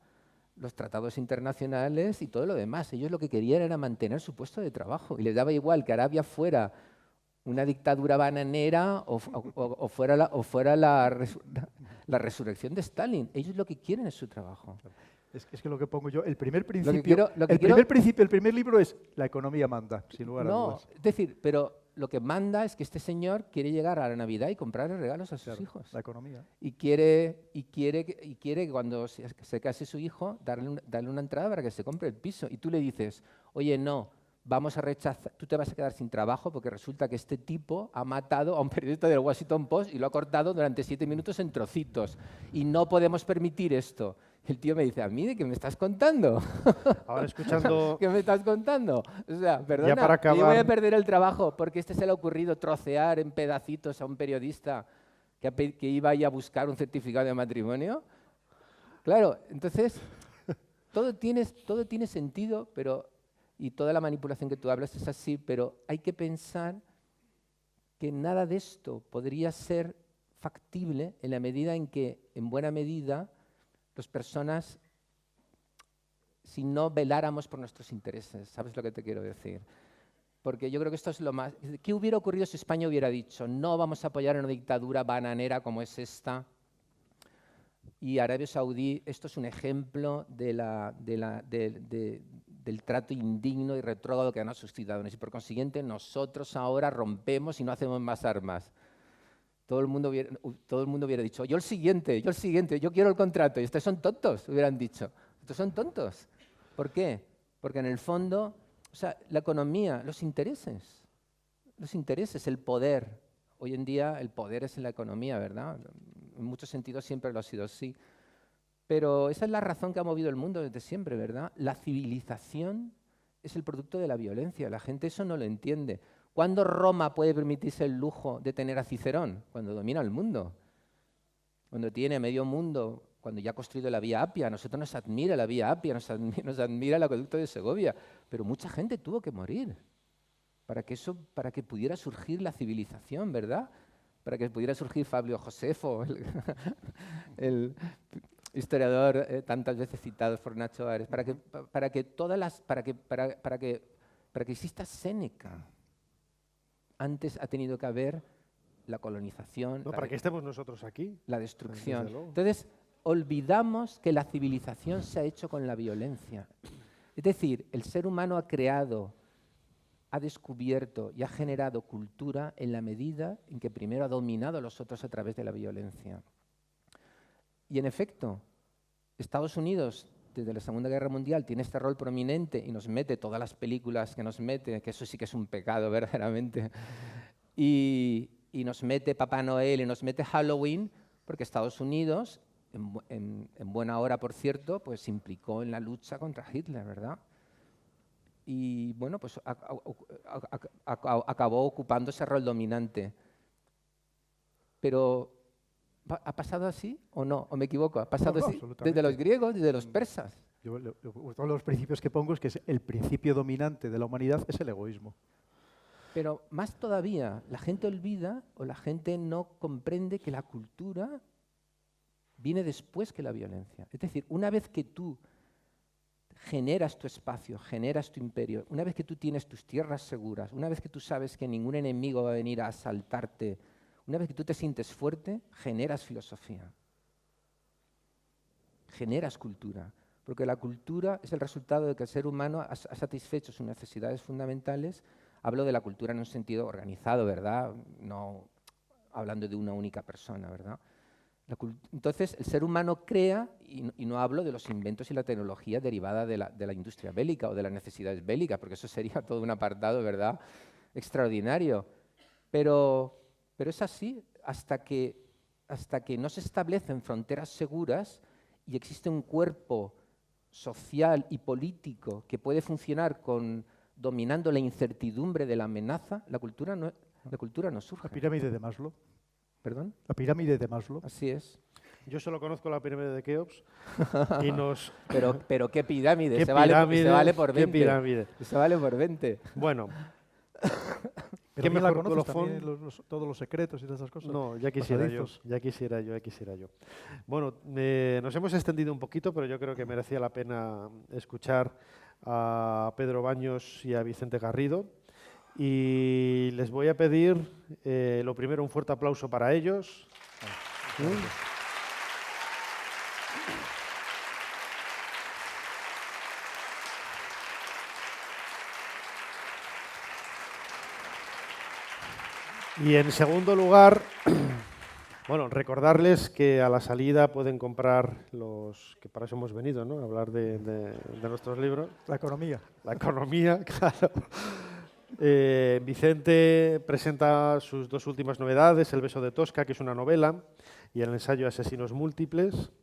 los tratados internacionales y todo lo demás. Ellos lo que querían era mantener su puesto de trabajo y les daba igual que Arabia fuera una dictadura bananera o fuera la resurrección de Stalin. Ellos lo que quieren es su trabajo. Es que lo que pongo yo, el primer principio, el primer libro es la economía manda, sin lugar a dudas. Es decir, pero lo que manda es que este señor quiere llegar a la Navidad y comprarle regalos a sus Claro, hijos. la economía. Y quiere que cuando se case su hijo, darle una entrada para que se compre el piso. Y tú le dices, oye, no, vamos a rechazar, tú te vas a quedar sin trabajo porque resulta que este tipo ha matado a un periodista del Washington Post y lo ha cortado durante 7 minutos en trocitos. Y no podemos permitir esto. El tío me dice, ¿a mí de qué me estás contando? Ahora escuchando... ¿Qué me estás contando? O sea, perdona, para que yo voy a acabar- perder el trabajo porque se le ha ocurrido trocear en pedacitos a un periodista que iba ahí a buscar un certificado de matrimonio. Claro, entonces, todo tiene sentido, y toda la manipulación que tú hablas es así, pero hay que pensar que nada de esto podría ser factible en la medida en que, en buena medida, las personas, si no veláramos por nuestros intereses. ¿Sabes lo que te quiero decir? Porque yo creo que esto es lo más... ¿Qué hubiera ocurrido si España hubiera dicho, no vamos a apoyar una dictadura bananera como es esta? Y Arabia Saudí, esto es un ejemplo del trato indigno y retrógrado que dan a sus ciudadanos. Y por consiguiente, nosotros ahora rompemos y no hacemos más armas. Todo el mundo hubiera dicho, yo el siguiente, yo quiero el contrato. Y estos son tontos, hubieran dicho. Estos son tontos. ¿Por qué? Porque en el fondo, o sea, la economía, los intereses, el poder. Hoy en día el poder es en la economía, ¿verdad? En muchos sentidos siempre lo ha sido así. Pero esa es la razón que ha movido el mundo desde siempre, ¿verdad? La civilización es el producto de la violencia. La gente eso no lo entiende. ¿Cuándo Roma puede permitirse el lujo de tener a Cicerón? Cuando domina el mundo. Cuando tiene medio mundo, cuando ya ha construido la Vía Apia. A nosotros nos admira la Vía Apia, nos admira el acueducto de Segovia. Pero mucha gente tuvo que morir para que pudiera surgir la civilización, ¿verdad? Para que pudiera surgir Fabio Josefo, el historiador tantas veces citado por Nacho Ares, para que exista Séneca. Antes ha tenido que haber la colonización, No, para que estemos nosotros aquí. la destrucción. Desde luego. Entonces, olvidamos que la civilización se ha hecho con la violencia. Es decir, el ser humano ha creado, ha descubierto y ha generado cultura en la medida en que primero ha dominado a los otros a través de la violencia. Y en efecto, Estados Unidos, desde la Segunda Guerra Mundial, tiene este rol prominente y nos mete todas las películas que nos mete, que eso sí que es un pecado verdaderamente, y nos mete Papá Noel y nos mete Halloween, porque Estados Unidos, en buena hora, por cierto, pues se implicó en la lucha contra Hitler, ¿verdad? Y bueno, pues acabó ocupando ese rol dominante. Pero, ¿ha pasado así o no? ¿O me equivoco? ¿Ha pasado No, así absolutamente. desde los griegos, desde los persas? Todos los principios que pongo es que el principio dominante de la humanidad es el egoísmo. Pero más todavía, la gente olvida o la gente no comprende que la cultura viene después que la violencia. Es decir, una vez que tú generas tu espacio, generas tu imperio, una vez que tú tienes tus tierras seguras, una vez que tú sabes que ningún enemigo va a venir a asaltarte, una vez que tú te sientes fuerte, generas filosofía, generas cultura. Porque la cultura es el resultado de que el ser humano ha satisfecho sus necesidades fundamentales. Hablo de la cultura en un sentido organizado, ¿verdad? No hablando de una única persona, ¿verdad? Entonces, el ser humano crea, y no hablo de los inventos y la tecnología derivada de la industria bélica o de las necesidades bélicas, porque eso sería todo un apartado, ¿verdad?, extraordinario. Pero es así hasta que no se establecen fronteras seguras y existe un cuerpo social y político que puede funcionar dominando la incertidumbre de la amenaza, la cultura no surge. La pirámide de Maslow. ¿Perdón? La pirámide de Maslow. Así es. Yo solo conozco la pirámide de Keops y nos... Pero qué pirámide, ¿Qué se vale por 20. ¿Qué pirámide? Se vale por 20. Bueno, Pero ¿qué bien la mejor conoces colofón? también, todos los secretos y todas esas cosas. No, ya quisiera yo, Pasadizos. ya quisiera yo. Bueno, nos hemos extendido un poquito, pero yo creo que merecía la pena escuchar a Pedro Baños y a Vicente Garrido. Y les voy a pedir, lo primero, un fuerte aplauso para ellos. Y en segundo lugar, bueno, recordarles que a la salida pueden comprar los, que para eso hemos venido, ¿no? A hablar de nuestros libros. La economía. La economía, claro. Vicente presenta sus dos últimas novedades, El beso de Tosca, que es una novela, y el ensayo Asesinos múltiples,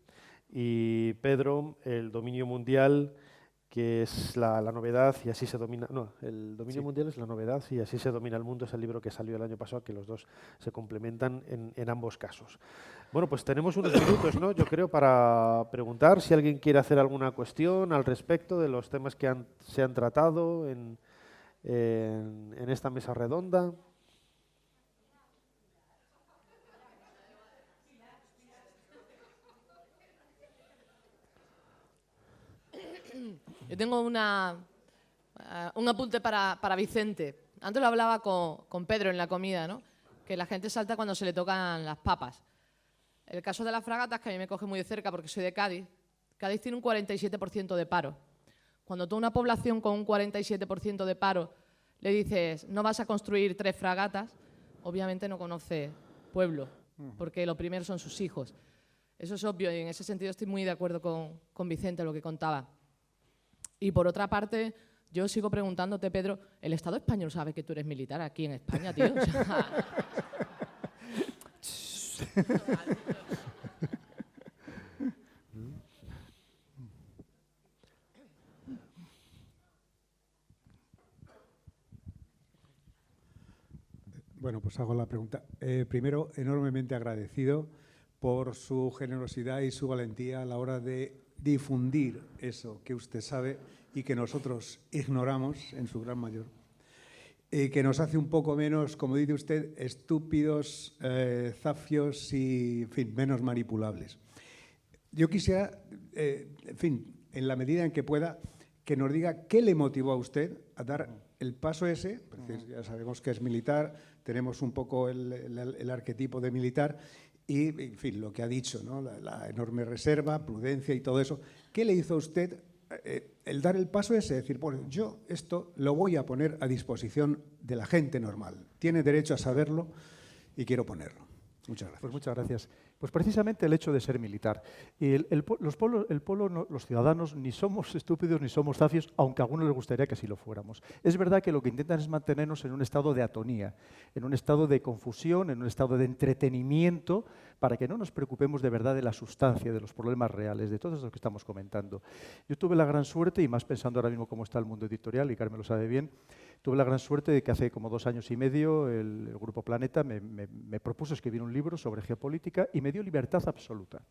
y Pedro, El dominio mundial, que es la novedad y así se domina... No, El dominio mundial es la novedad y así se domina el mundo, es el libro que salió el año pasado, que los dos se complementan en ambos casos. Bueno, pues tenemos unos minutos, ¿no? Yo creo, para preguntar si alguien quiere hacer alguna cuestión al respecto de los temas que se han tratado en esta mesa redonda. Yo tengo un apunte para Vicente. Antes lo hablaba con Pedro en la comida, ¿no? Que la gente salta cuando se le tocan las papas. El caso de las fragatas, que a mí me coge muy de cerca porque soy de Cádiz, Cádiz tiene un 47% de paro. Cuando tú a una población con un 47% de paro le dices no vas a construir 3 fragatas, obviamente no conoce pueblo, porque lo primero son sus hijos. Eso es obvio y en ese sentido estoy muy de acuerdo con Vicente, lo que contaba. Y por otra parte, yo sigo preguntándote, Pedro, ¿el Estado español sabe que tú eres militar aquí en España, tío? O sea, Bueno, pues hago la pregunta. Primero, enormemente agradecido por su generosidad y su valentía a la hora de difundir eso que usted sabe y que nosotros ignoramos en su gran mayor. Que nos hace un poco menos, como dice usted, estúpidos, zafios y, en fin, menos manipulables. Yo quisiera, en fin, en la medida en que pueda, que nos diga qué le motivó a usted a dar el paso ese, porque ya sabemos que es militar, tenemos un poco el arquetipo de militar y, en fin, lo que ha dicho, ¿no? La enorme reserva, prudencia y todo eso. ¿Qué le hizo a usted el dar el paso ese? Decir, bueno, yo esto lo voy a poner a disposición de la gente normal. Tiene derecho a saberlo y quiero ponerlo. Muchas gracias. Pues muchas gracias. Pues precisamente el hecho de ser militar. Y los ciudadanos ni somos estúpidos ni somos zafios, aunque a algunos les gustaría que así lo fuéramos. Es verdad que lo que intentan es mantenernos en un estado de atonía, en un estado de confusión, en un estado de entretenimiento, para que no nos preocupemos de verdad de la sustancia, de los problemas reales, de todo eso que estamos comentando. Yo tuve la gran suerte, y más pensando ahora mismo cómo está el mundo editorial, y Carmen lo sabe bien, tuve la gran suerte de que hace como 2 años y medio el Grupo Planeta me propuso escribir un libro sobre geopolítica y me dio libertad absoluta.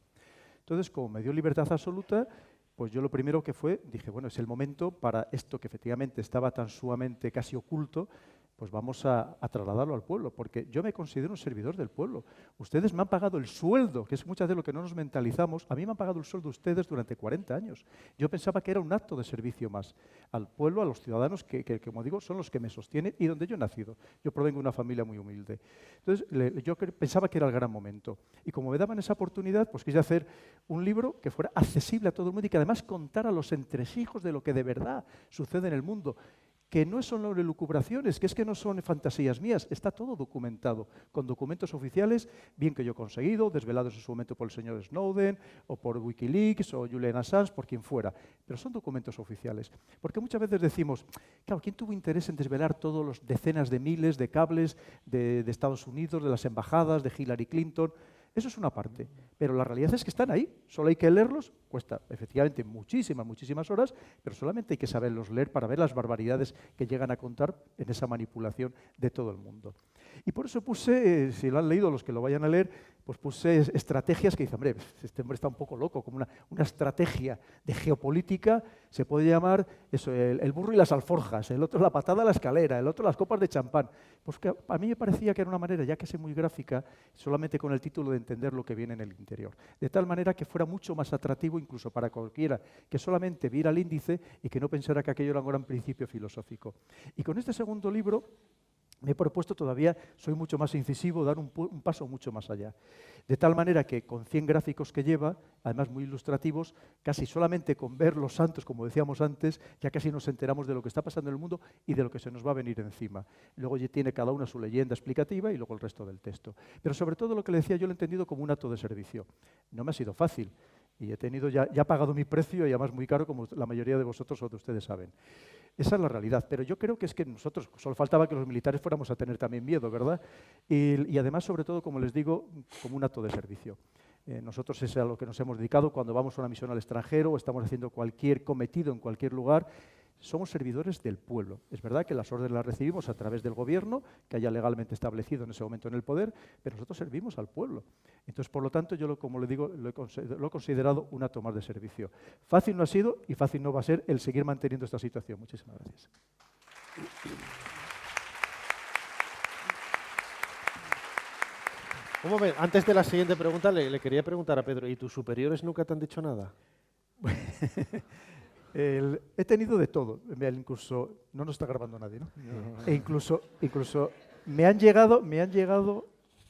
Entonces, como me dio libertad absoluta, pues yo lo primero que dije, bueno, es el momento para esto que efectivamente estaba tan sumamente casi oculto, pues vamos a trasladarlo al pueblo, porque yo me considero un servidor del pueblo. Ustedes me han pagado el sueldo, que es muchas veces lo que no nos mentalizamos. A mí me han pagado el sueldo ustedes durante 40 años. Yo pensaba que era un acto de servicio más al pueblo, a los ciudadanos, que como digo, son los que me sostienen y donde yo he nacido. Yo provengo de una familia muy humilde. Entonces, yo pensaba que era el gran momento. Y como me daban esa oportunidad, pues quise hacer un libro que fuera accesible a todo el mundo y que además contara los entresijos de lo que de verdad sucede en el mundo. Que no son elucubraciones, que es que no son fantasías mías, está todo documentado, con documentos oficiales, bien que yo he conseguido, desvelados en su momento por el señor Snowden, o por Wikileaks, o Julian Assange, por quien fuera, pero son documentos oficiales. Porque muchas veces decimos, claro, ¿quién tuvo interés en desvelar todos los decenas de miles de cables de Estados Unidos, de las embajadas, de Hillary Clinton? Eso es una parte, pero la realidad es que están ahí, solo hay que leerlos, cuesta efectivamente muchísimas horas, pero solamente hay que saberlos leer para ver las barbaridades que llegan a contar en esa manipulación de todo el mundo. Y por eso puse, si lo han leído los que lo vayan a leer, pues puse estrategias que dicen, hombre, este hombre está un poco loco, como una estrategia de geopolítica, se puede llamar eso, el burro y las alforjas, el otro la patada a la escalera, el otro las copas de champán. Pues que a mí me parecía que era una manera, ya que es muy gráfica, solamente con el título de entender lo que viene en el interior. De tal manera que fuera mucho más atractivo incluso para cualquiera que solamente viera el índice y que no pensara que aquello era un gran principio filosófico. Y con este segundo libro, me he propuesto todavía, soy mucho más incisivo, dar un paso mucho más allá. De tal manera que con 100 gráficos que lleva, además muy ilustrativos, casi solamente con ver los santos, como decíamos antes, ya casi nos enteramos de lo que está pasando en el mundo y de lo que se nos va a venir encima. Luego ya tiene cada una su leyenda explicativa y luego el resto del texto. Pero sobre todo lo que le decía yo lo he entendido como un acto de servicio. No me ha sido fácil y he tenido ya pagado mi precio y además muy caro, como la mayoría de vosotros o de ustedes saben. Esa es la realidad, pero yo creo que es que nosotros, solo faltaba que los militares fuéramos a tener también miedo, ¿verdad? Y además, sobre todo, como les digo, como un acto de servicio. Nosotros es a lo que nos hemos dedicado cuando vamos a una misión al extranjero o estamos haciendo cualquier cometido en cualquier lugar. Somos servidores del pueblo. Es verdad que las órdenes las recibimos a través del gobierno, que haya legalmente establecido en ese momento en el poder, pero nosotros servimos al pueblo. Entonces, por lo tanto, yo, como le digo, lo he considerado un acto más de servicio. Fácil no ha sido y fácil no va a ser el seguir manteniendo esta situación. Muchísimas gracias. Un momento, antes de la siguiente pregunta, le quería preguntar a Pedro, ¿y tus superiores nunca te han dicho nada? He tenido de todo, incluso, no nos está grabando nadie, ¿no? E incluso me han llegado,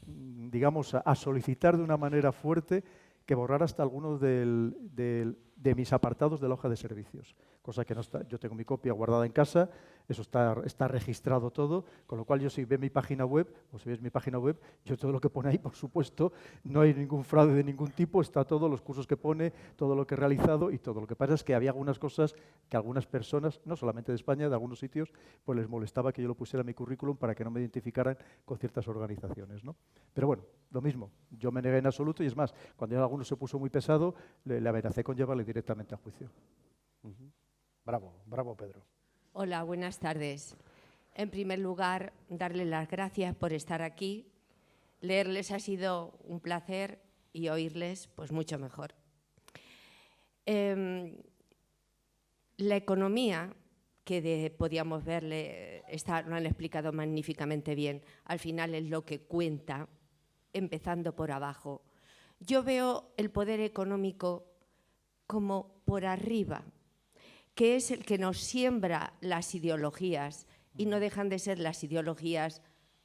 digamos, a solicitar de una manera fuerte que borrar hasta algunos de mis apartados de la hoja de servicios, cosa que no está. Yo tengo mi copia guardada en casa, eso está registrado todo, con lo cual yo si ves mi página web, o si ves mi página web, yo todo lo que pone ahí, por supuesto, no hay ningún fraude de ningún tipo, está todo, los cursos que pone, todo lo que he realizado y todo. Lo que pasa es que había algunas cosas que algunas personas, no solamente de España, de algunos sitios, pues les molestaba que yo lo pusiera en mi currículum para que no me identificaran con ciertas organizaciones, ¿no? Pero bueno, lo mismo, yo me negué en absoluto y es más, cuando ya alguno se puso muy pesado, le amenacé con llevarle directamente a juicio. Bravo, bravo Pedro. Hola, buenas tardes. En primer lugar, darles las gracias por estar aquí. Leerles ha sido un placer y oírles, pues mucho mejor. La economía, que podíamos verle, lo han explicado magníficamente bien, al final es lo que cuenta, empezando por abajo. Yo veo el poder económico como por arriba, que es el que nos siembra las ideologías y no dejan de ser las ideologías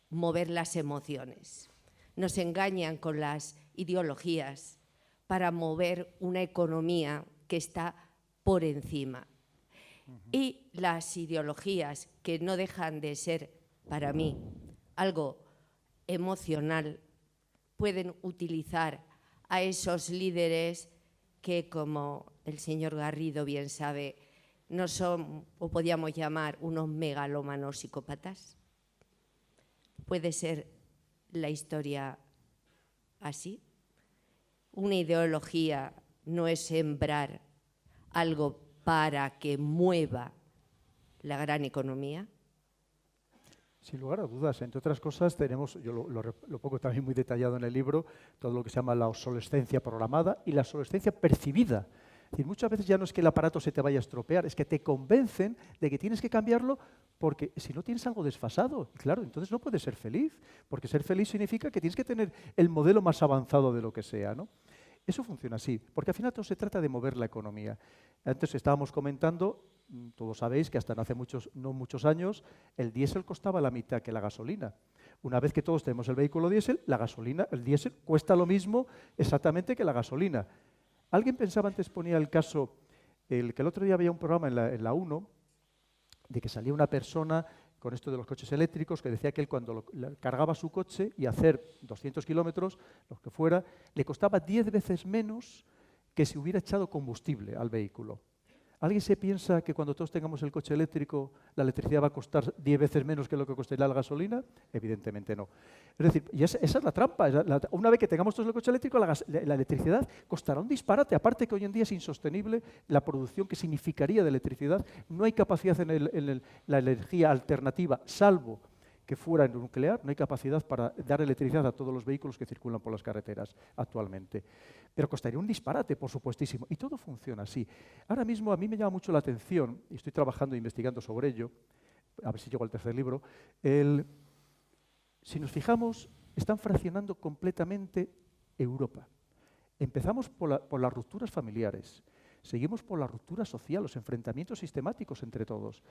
mover las emociones. Nos engañan con las ideologías para mover una economía que está por encima. Y las ideologías que no dejan de ser, para mí, algo emocional, pueden utilizar a esos líderes que, como el señor Garrido bien sabe, no son, o podríamos llamar, unos megalómanos psicópatas. ¿Puede ser la historia así? Una ideología no es sembrar algo para que mueva la gran economía. Sin lugar a dudas, entre otras cosas tenemos, yo lo pongo también muy detallado en el libro, todo lo que se llama la obsolescencia programada y la obsolescencia percibida. Es decir, muchas veces ya no es que el aparato se te vaya a estropear, es que te convencen de que tienes que cambiarlo porque si no tienes algo desfasado, claro, entonces no puedes ser feliz, porque ser feliz significa que tienes que tener el modelo más avanzado de lo que sea, ¿no? Eso funciona así, porque al final todo se trata de mover la economía. Antes estábamos comentando, todos sabéis que hasta no hace no muchos años el diésel costaba la mitad que la gasolina. Una vez que todos tenemos el vehículo diésel, el diésel cuesta lo mismo exactamente que la gasolina. Alguien pensaba, antes ponía el caso, que el otro día había un programa en la 1 de que salía una persona con esto de los coches eléctricos, que decía que él cuando cargaba su coche y hacer 200 kilómetros, lo que fuera, le costaba 10 veces menos que si hubiera echado combustible al vehículo. ¿Alguien se piensa que cuando todos tengamos el coche eléctrico, la electricidad va a costar 10 veces menos que lo que costaría la gasolina? Evidentemente no. Es decir, y esa es la trampa. Una vez que tengamos todos el coche eléctrico, la electricidad costará un disparate. Aparte que hoy en día es insostenible la producción que significaría de electricidad. No hay capacidad en la energía alternativa, salvo que fuera nuclear, no hay capacidad para dar electricidad a todos los vehículos que circulan por las carreteras actualmente. Pero costaría un disparate, por supuestísimo, y todo funciona así. Ahora mismo a mí me llama mucho la atención, y estoy trabajando e investigando sobre ello, a ver si llego al tercer libro, si nos fijamos, están fraccionando completamente Europa. Empezamos por las rupturas familiares. seguimos por la ruptura social, los enfrentamientos sistemáticos entre todos,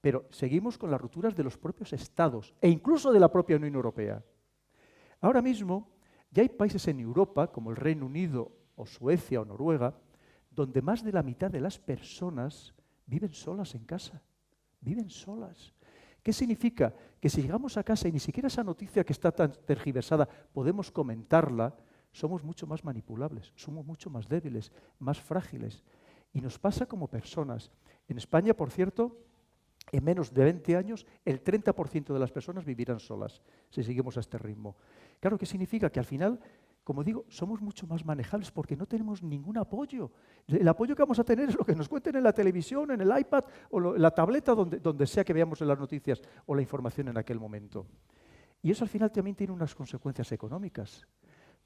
pero seguimos con las rupturas de los propios estados e incluso de la propia Unión Europea. Ahora mismo ya hay países en Europa, como el Reino Unido o Suecia o Noruega, donde más de la mitad de las personas viven solas en casa, viven solas. ¿Qué significa? Que si llegamos a casa y ni siquiera esa noticia que está tan tergiversada podemos comentarla, somos mucho más manipulables, somos mucho más débiles, más frágiles. Y nos pasa como personas. En España, por cierto, en menos de 20 años, el 30% de las personas vivirán solas, si seguimos a este ritmo. Claro, ¿qué significa? Que al final, como digo, somos mucho más manejables porque no tenemos ningún apoyo. El apoyo que vamos a tener es lo que nos cuenten en la televisión, en el iPad o en la tableta, donde sea que veamos en las noticias o la información en aquel momento. Y eso al final también tiene unas consecuencias económicas.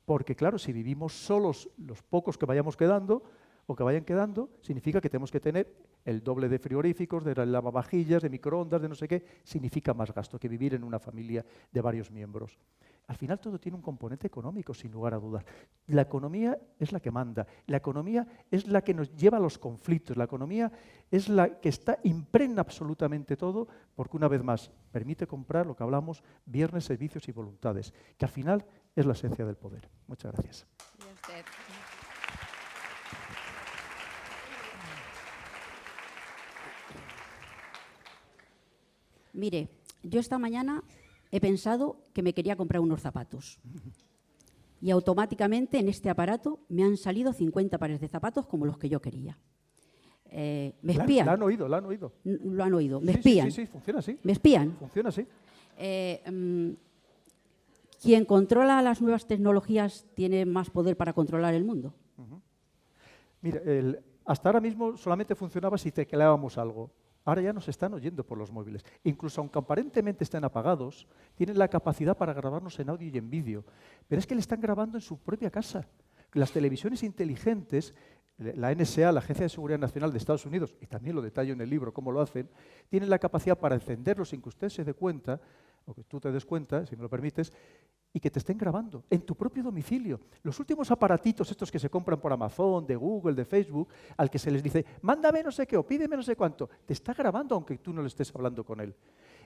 Porque claro, si vivimos solos los pocos que vayamos quedando o que vayan quedando, significa que tenemos que tener el doble de frigoríficos, de lavavajillas, de microondas, de no sé qué, significa más gasto que vivir en una familia de varios miembros. Al final todo tiene un componente económico, sin lugar a dudas. La economía es la que manda, la economía es la que nos lleva a los conflictos, la economía es la que impregna absolutamente todo, porque una vez más permite comprar lo que hablamos, bienes, servicios y voluntades, que al final es la esencia del poder. Muchas gracias. Mire, yo esta mañana he pensado que me quería comprar unos zapatos. Y automáticamente en este aparato me han salido 50 pares de zapatos como los que yo quería. Me espían. ¿La han oído? ¿La han oído? Lo han oído. Me Sí, espían. sí, funciona así. Me espían. Funciona así. Quien controla las nuevas tecnologías tiene más poder para controlar el mundo. Mira, hasta ahora mismo solamente funcionaba si tecleábamos algo. Ahora ya nos están oyendo por los móviles. Incluso aunque aparentemente estén apagados, tienen la capacidad para grabarnos en audio y en vídeo. Pero es que le están grabando en su propia casa. Las televisiones inteligentes, la NSA, la Agencia de Seguridad Nacional de Estados Unidos, y también lo detallo en el libro cómo lo hacen, tienen la capacidad para encenderlo sin que usted se dé cuenta, o que tú te des cuenta, si me lo permites, y que te estén grabando en tu propio domicilio. Los últimos aparatitos, estos que se compran por Amazon, de Google, de Facebook, al que se les dice, mándame no sé qué o pídeme no sé cuánto, te está grabando aunque tú no le estés hablando con él.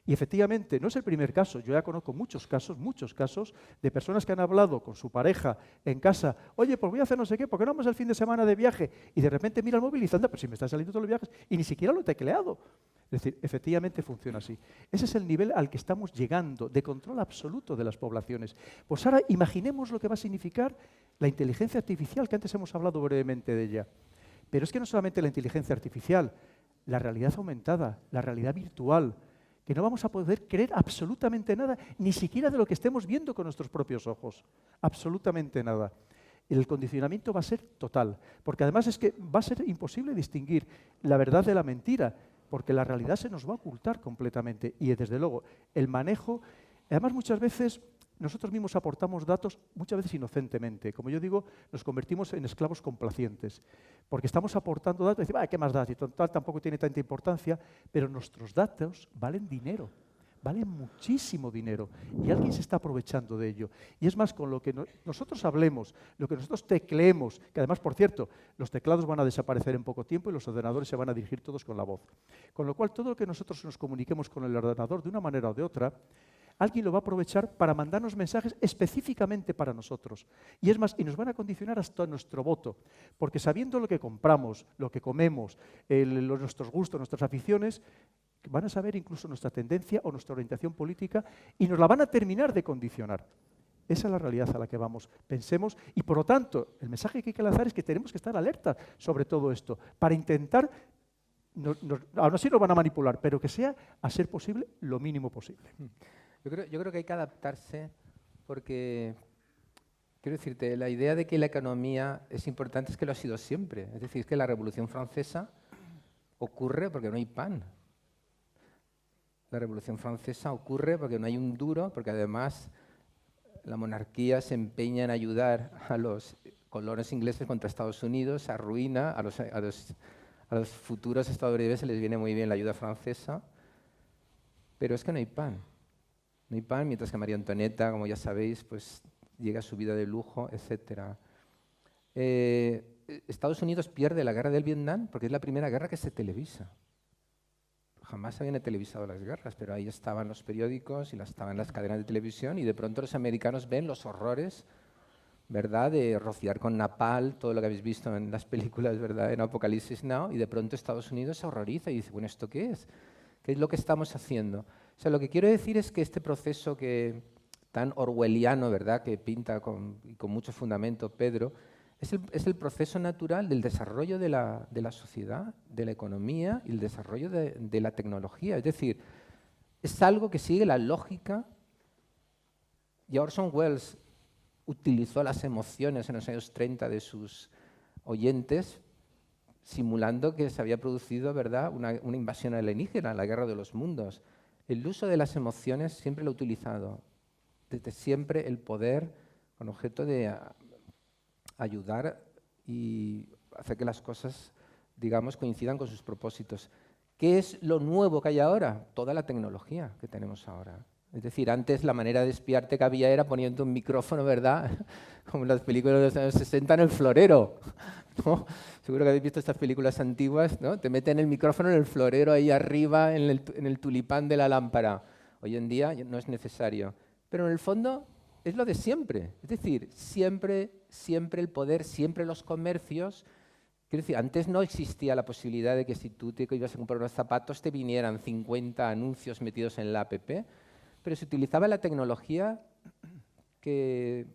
Y efectivamente, no es el primer caso, yo ya conozco muchos casos de personas que han hablado con su pareja en casa, oye, pues voy a hacer no sé qué, ¿por qué no vamos el fin de semana de viaje? Y de repente mira el móvil y dice, anda, pero si me están saliendo todos los viajes, y ni siquiera lo he tecleado. Es decir, efectivamente funciona así. Ese es el nivel al que estamos llegando, de control absoluto de las poblaciones. Pues ahora imaginemos lo que va a significar la inteligencia artificial, que antes hemos hablado brevemente de ella. Pero es que no solamente la inteligencia artificial, la realidad aumentada, la realidad virtual, que no vamos a poder creer absolutamente nada, ni siquiera de lo que estemos viendo con nuestros propios ojos. Absolutamente nada. El condicionamiento va a ser total, porque además es que va a ser imposible distinguir la verdad de la mentira, porque la realidad se nos va a ocultar completamente. Y desde luego, el manejo, además muchas veces nosotros mismos aportamos datos, muchas veces inocentemente. Como yo digo, nos convertimos en esclavos complacientes, porque estamos aportando datos y decimos, ¿qué más da? Si total tampoco tiene tanta importancia, pero nuestros datos valen dinero, valen muchísimo dinero, y alguien se está aprovechando de ello. Y es más, con lo que nosotros hablemos, lo que nosotros tecleemos, que además, por cierto, los teclados van a desaparecer en poco tiempo y los ordenadores se van a dirigir todos con la voz. Con lo cual, todo lo que nosotros nos comuniquemos con el ordenador de una manera o de otra, alguien lo va a aprovechar para mandarnos mensajes específicamente para nosotros. Y es más, y nos van a condicionar hasta nuestro voto, porque sabiendo lo que compramos, lo que comemos, nuestros gustos, nuestras aficiones, van a saber incluso nuestra tendencia o nuestra orientación política y nos la van a terminar de condicionar. Esa es la realidad a la que vamos. Pensemos, y por lo tanto, el mensaje que hay que lanzar es que tenemos que estar alertas sobre todo esto, para intentar, aún así nos van a manipular, pero que sea, a ser posible, lo mínimo posible. Yo creo que hay que adaptarse porque, quiero decirte, la idea de que la economía es importante es que lo ha sido siempre. Es decir, es que la Revolución Francesa ocurre porque no hay pan. La Revolución Francesa ocurre porque no hay un duro, porque además la monarquía se empeña en ayudar a los colonos ingleses contra Estados Unidos, arruina a los futuros estadounidenses, les viene muy bien la ayuda francesa, pero es que no hay pan. No hay pan, mientras que María Antonieta, como ya sabéis, pues llega a su vida de lujo, etc. Estados Unidos pierde la guerra del Vietnam porque es la primera guerra que se televisa. Jamás habían televisado las guerras, pero ahí estaban los periódicos y estaban las cadenas de televisión, y de pronto los americanos ven los horrores, ¿verdad?, de rociar con napalm, todo lo que habéis visto en las películas, ¿verdad?, en Apocalipsis Now, y de pronto Estados Unidos se horroriza y dice, bueno, ¿esto qué es? ¿Qué es lo que estamos haciendo? O sea, lo que quiero decir es que este proceso tan orwelliano, ¿verdad?, que pinta con mucho fundamento Pedro, es el proceso natural del desarrollo de la sociedad, de la economía y el desarrollo de la tecnología. Es decir, es algo que sigue la lógica. Y Orson Welles utilizó las emociones en los años 30 de sus oyentes, simulando que se había producido, ¿verdad?, una invasión alienígena, la guerra de los mundos. El uso de las emociones siempre lo ha utilizado. Desde siempre el poder con objeto de ayudar y hacer que las cosas, digamos, coincidan con sus propósitos. ¿Qué es lo nuevo que hay ahora? Toda la tecnología que tenemos ahora. Es decir, antes la manera de espiarte que había era poniendo un micrófono, ¿verdad?, como en las películas de los años 60 en el florero, ¿no? Seguro que habéis visto estas películas antiguas, ¿no? Te meten el micrófono en el florero ahí arriba, en el tulipán de la lámpara. Hoy en día no es necesario. Pero en el fondo es lo de siempre. Es decir, siempre el poder, siempre los comercios. Quiero decir, antes no existía la posibilidad de que si tú te ibas a comprar unos zapatos te vinieran 50 anuncios metidos en la app, pero se utilizaba la tecnología que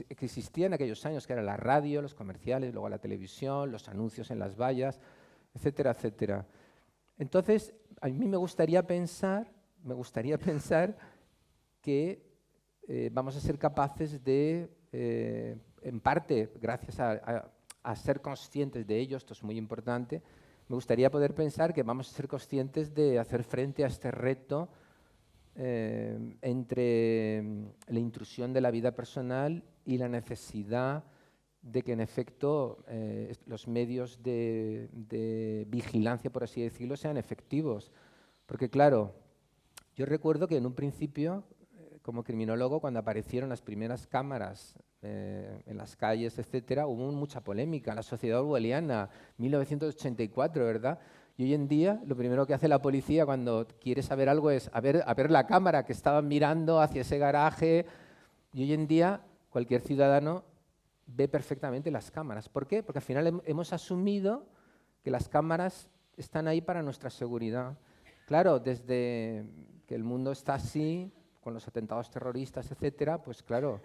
existía en aquellos años, que era la radio, los comerciales, luego la televisión, los anuncios en las vallas, etcétera, etcétera. Entonces, a mí me gustaría pensar que vamos a ser capaces de, en parte, gracias a ser conscientes de ello, esto es muy importante, me gustaría poder pensar que vamos a ser conscientes de hacer frente a este reto entre la intrusión de la vida personal y la necesidad de que, en efecto, los medios de vigilancia, por así decirlo, sean efectivos. Porque, claro, yo recuerdo que en un principio, como criminólogo, cuando aparecieron las primeras cámaras en las calles, etcétera, hubo mucha polémica. La sociedad orwelliana, 1984, ¿verdad? Y hoy en día lo primero que hace la policía cuando quiere saber algo es a ver la cámara que estaban mirando hacia ese garaje. Y hoy en día cualquier ciudadano ve perfectamente las cámaras. ¿Por qué? Porque al final hemos asumido que las cámaras están ahí para nuestra seguridad. Claro, desde que el mundo está así, con los atentados terroristas, etcétera, pues claro,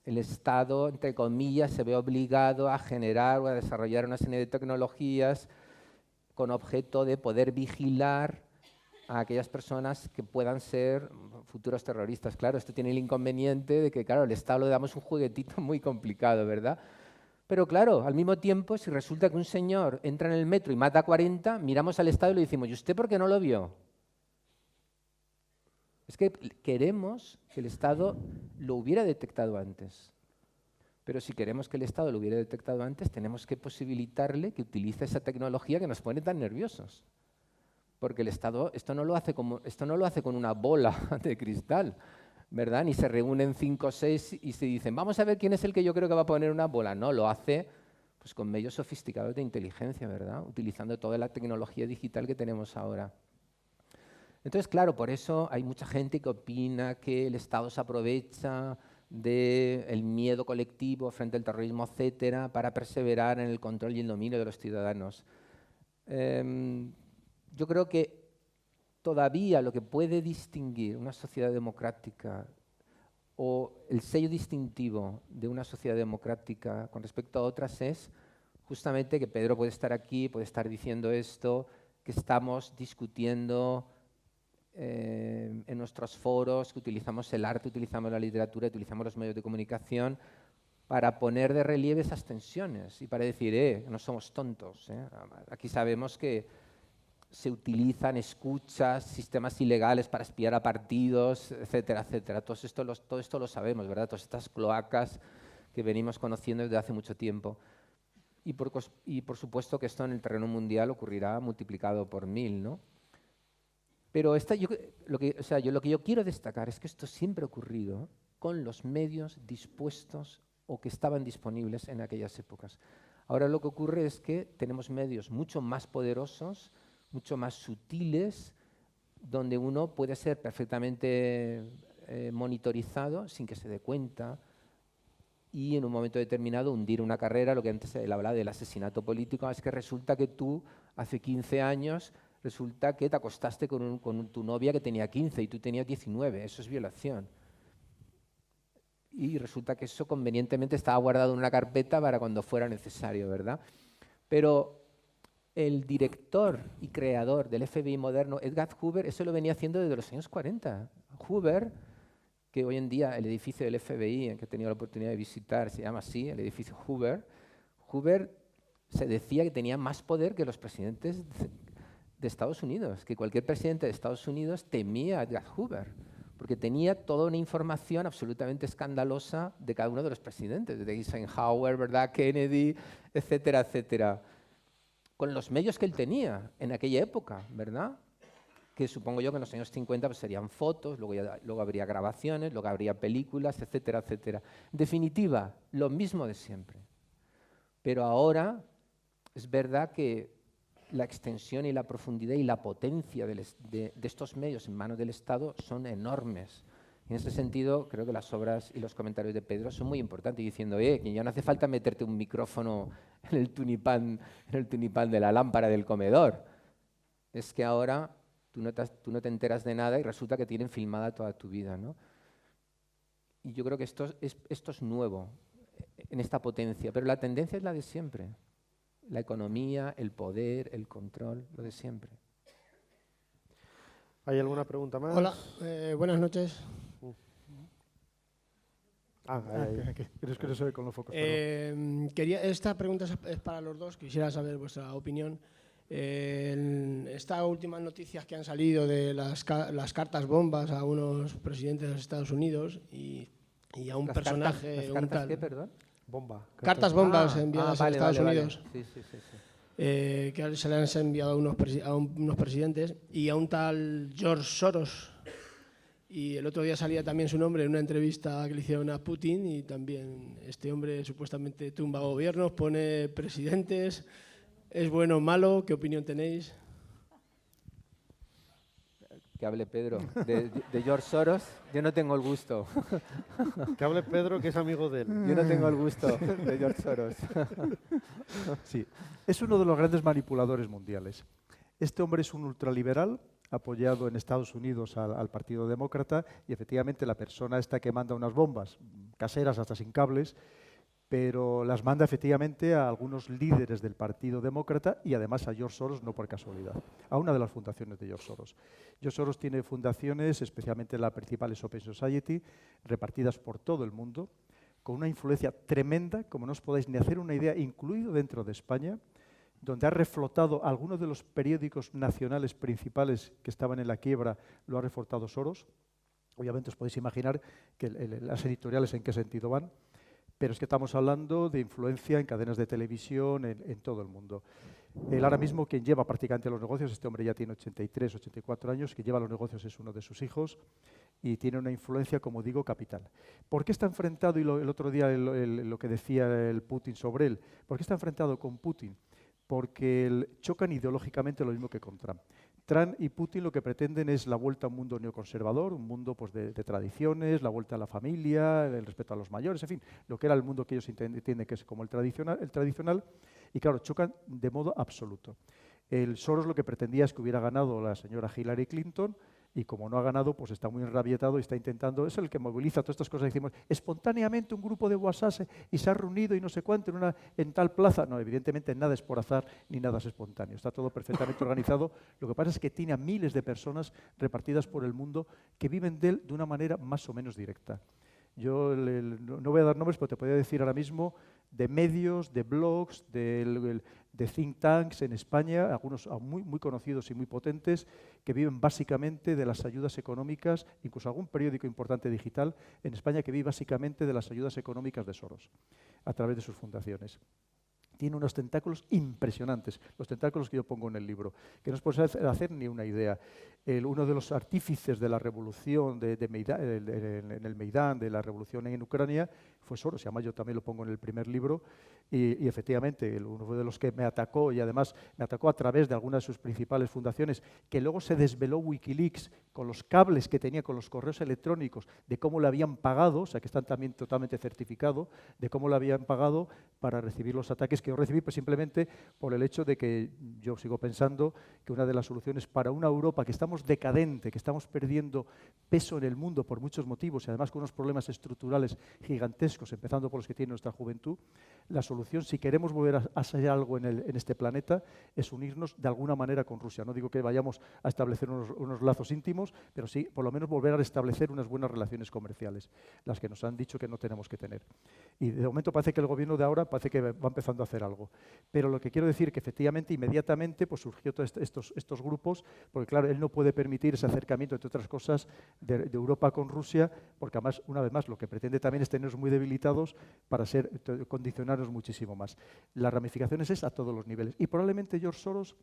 el Estado, entre comillas, se ve obligado a generar o a desarrollar una serie de tecnologías con objeto de poder vigilar a aquellas personas que puedan ser futuros terroristas. Claro, esto tiene el inconveniente de que, claro, al Estado le damos un juguetito muy complicado, ¿verdad? Pero claro, al mismo tiempo, si resulta que un señor entra en el metro y mata a 40, miramos al Estado y le decimos, ¿y usted por qué no lo vio? Es que queremos que el Estado lo hubiera detectado antes. Pero si queremos que el Estado lo hubiera detectado antes, tenemos que posibilitarle que utilice esa tecnología que nos pone tan nerviosos. Porque el Estado esto no lo hace con una bola de cristal, ¿verdad? Ni se reúnen 5 o 6 y se dicen, vamos a ver quién es el que yo creo que va a poner una bola. No, lo hace pues, con medios sofisticados de inteligencia, ¿verdad? Utilizando toda la tecnología digital que tenemos ahora. Entonces, claro, por eso hay mucha gente que opina que el Estado se aprovecha del miedo colectivo frente al terrorismo, etcétera, para perseverar en el control y el dominio de los ciudadanos. Yo creo que todavía lo que puede distinguir una sociedad democrática o el sello distintivo de una sociedad democrática con respecto a otras es justamente que Pedro puede estar aquí, puede estar diciendo esto, que estamos discutiendo en nuestros foros, que utilizamos el arte, utilizamos la literatura, utilizamos los medios de comunicación para poner de relieve esas tensiones y para decir, no somos tontos. Aquí sabemos que se utilizan escuchas, sistemas ilegales para espiar a partidos, etcétera, etcétera. Todo esto lo sabemos, ¿verdad? Todas estas cloacas que venimos conociendo desde hace mucho tiempo. Y por supuesto que esto en el terreno mundial ocurrirá multiplicado por 1000, ¿no? Pero lo que yo quiero destacar es que esto siempre ha ocurrido con los medios dispuestos o que estaban disponibles en aquellas épocas. Ahora lo que ocurre es que tenemos medios mucho más poderosos, mucho más sutiles, donde uno puede ser perfectamente monitorizado sin que se dé cuenta y en un momento determinado hundir una carrera. Lo que antes él hablaba del asesinato político, es que resulta que tú hace 15 años resulta que te acostaste con tu novia que tenía 15 y tú tenías 19, eso es violación. Y resulta que eso convenientemente estaba guardado en una carpeta para cuando fuera necesario, ¿verdad? Pero el director y creador del FBI moderno, Edgar Hoover, eso lo venía haciendo desde los años 40. Hoover, que hoy en día el edificio del FBI, que he tenido la oportunidad de visitar, se llama así, el edificio Hoover. Hoover se decía que tenía más poder que los presidentes de Estados Unidos, que cualquier presidente de Estados Unidos temía a Edgar Hoover, porque tenía toda una información absolutamente escandalosa de cada uno de los presidentes, de Eisenhower, ¿verdad? Kennedy, etcétera, etcétera, con los medios que él tenía en aquella época, ¿verdad? Que supongo yo que en los años 50 pues, serían fotos, luego habría grabaciones, luego habría películas, etcétera, etcétera. En definitiva, lo mismo de siempre. Pero ahora es verdad que la extensión y la profundidad y la potencia de estos medios en manos del Estado son enormes. En ese sentido, creo que las obras y los comentarios de Pedro son muy importantes, diciendo que ya no hace falta meterte un micrófono en el tunipán de la lámpara del comedor. Es que ahora tú no te enteras de nada y resulta que tienen filmada toda tu vida, ¿no? Y yo creo que esto es nuevo en esta potencia, pero la tendencia es la de siempre. La economía, el poder, el control, lo de siempre. ¿Hay alguna pregunta más? Hola, buenas noches. Es que no se ve con los focos. Esta pregunta es para los dos, quisiera saber vuestra opinión. Estas últimas noticias que han salido de las cartas bombas a unos presidentes de los Estados Unidos y a un personaje... ¿Las cartas qué, perdón? Bomba. Cartas bombas enviadas a Estados Unidos. Sí. Que se le han enviado a unos presidentes y a un tal George Soros. Y el otro día salía también su nombre en una entrevista que le hicieron a Putin y también este hombre supuestamente tumba gobiernos, pone presidentes. ¿Es bueno o malo? ¿Qué opinión tenéis? Que hable Pedro. De George Soros, yo no tengo el gusto. Que hable Pedro, que es amigo de él. Yo no tengo el gusto de George Soros. Sí, es uno de los grandes manipuladores mundiales. Este hombre es un ultraliberal apoyado en Estados Unidos al Partido Demócrata y efectivamente la persona esta que manda unas bombas caseras hasta sin cables, pero las manda efectivamente a algunos líderes del Partido Demócrata y además a George Soros, no por casualidad, a una de las fundaciones de George Soros. George Soros tiene fundaciones, especialmente la principal es Open Society, repartidas por todo el mundo, con una influencia tremenda, como no os podáis ni hacer una idea, incluido dentro de España, donde ha reflotado algunos de los periódicos nacionales principales que estaban en la quiebra, lo ha reflotado Soros. Obviamente os podéis imaginar que las editoriales en qué sentido van, pero es que estamos hablando de influencia en cadenas de televisión, en todo el mundo. Él ahora mismo quien lleva prácticamente los negocios, este hombre ya tiene 83, 84 años, quien lleva los negocios es uno de sus hijos y tiene una influencia, como digo, capital. ¿Por qué está enfrentado, y el otro día lo que decía el Putin sobre él, por qué está enfrentado con Putin? Porque chocan ideológicamente lo mismo que con Trump. Trump y Putin lo que pretenden es la vuelta a un mundo neoconservador, un mundo pues, de tradiciones, la vuelta a la familia, el respeto a los mayores, en fin, lo que era el mundo que ellos entienden que es como el tradicional, y claro, chocan de modo absoluto. El Soros lo que pretendía es que hubiera ganado la señora Hillary Clinton, y como no ha ganado, pues está muy enrabietado y está intentando, es el que moviliza todas estas cosas, decimos, espontáneamente un grupo de WhatsApp y se ha reunido y no sé cuánto en tal plaza. No, evidentemente nada es por azar ni nada es espontáneo, está todo perfectamente organizado. Lo que pasa es que tiene a miles de personas repartidas por el mundo que viven de él de una manera más o menos directa. Yo no voy a dar nombres, pero te podría decir ahora mismo de medios, de blogs, de think tanks en España, algunos muy conocidos y muy potentes, que viven básicamente de las ayudas económicas, incluso algún periódico importante digital en España que vive básicamente de las ayudas económicas de Soros, a través de sus fundaciones. Tiene unos tentáculos impresionantes, los tentáculos que yo pongo en el libro, que no os podéis hacer ni una idea. Uno de los artífices de la revolución en el Meidán, de la revolución en Ucrania, fue Soros, y además yo también lo pongo en el primer libro, y efectivamente uno de los que me atacó, y además me atacó a través de algunas de sus principales fundaciones, que luego se desveló Wikileaks con los cables que tenía con los correos electrónicos, de cómo le habían pagado, o sea que están también totalmente certificados, de cómo le habían pagado para recibir los ataques que yo recibí, pues simplemente por el hecho de que yo sigo pensando que una de las soluciones para una Europa que estamos decadente, que estamos perdiendo peso en el mundo por muchos motivos y además con unos problemas estructurales gigantescos, empezando por los que tiene nuestra juventud, la solución, si queremos volver a ser algo en este planeta, es unirnos de alguna manera con Rusia. No digo que vayamos a establecer unos lazos íntimos, pero sí, por lo menos, volver a restablecer unas buenas relaciones comerciales, las que nos han dicho que no tenemos que tener. Y de momento parece que el gobierno de ahora parece que va empezando a hacer algo. Pero lo que quiero decir es que efectivamente, inmediatamente, pues surgió todos estos grupos, porque claro, él no puede permitir ese acercamiento, entre otras cosas, de Europa con Rusia, porque además, una vez más, lo que pretende también es tenernos muy debilitados para condicionarnos muchísimo más. Las ramificaciones es a todos los niveles. Y probablemente George Soros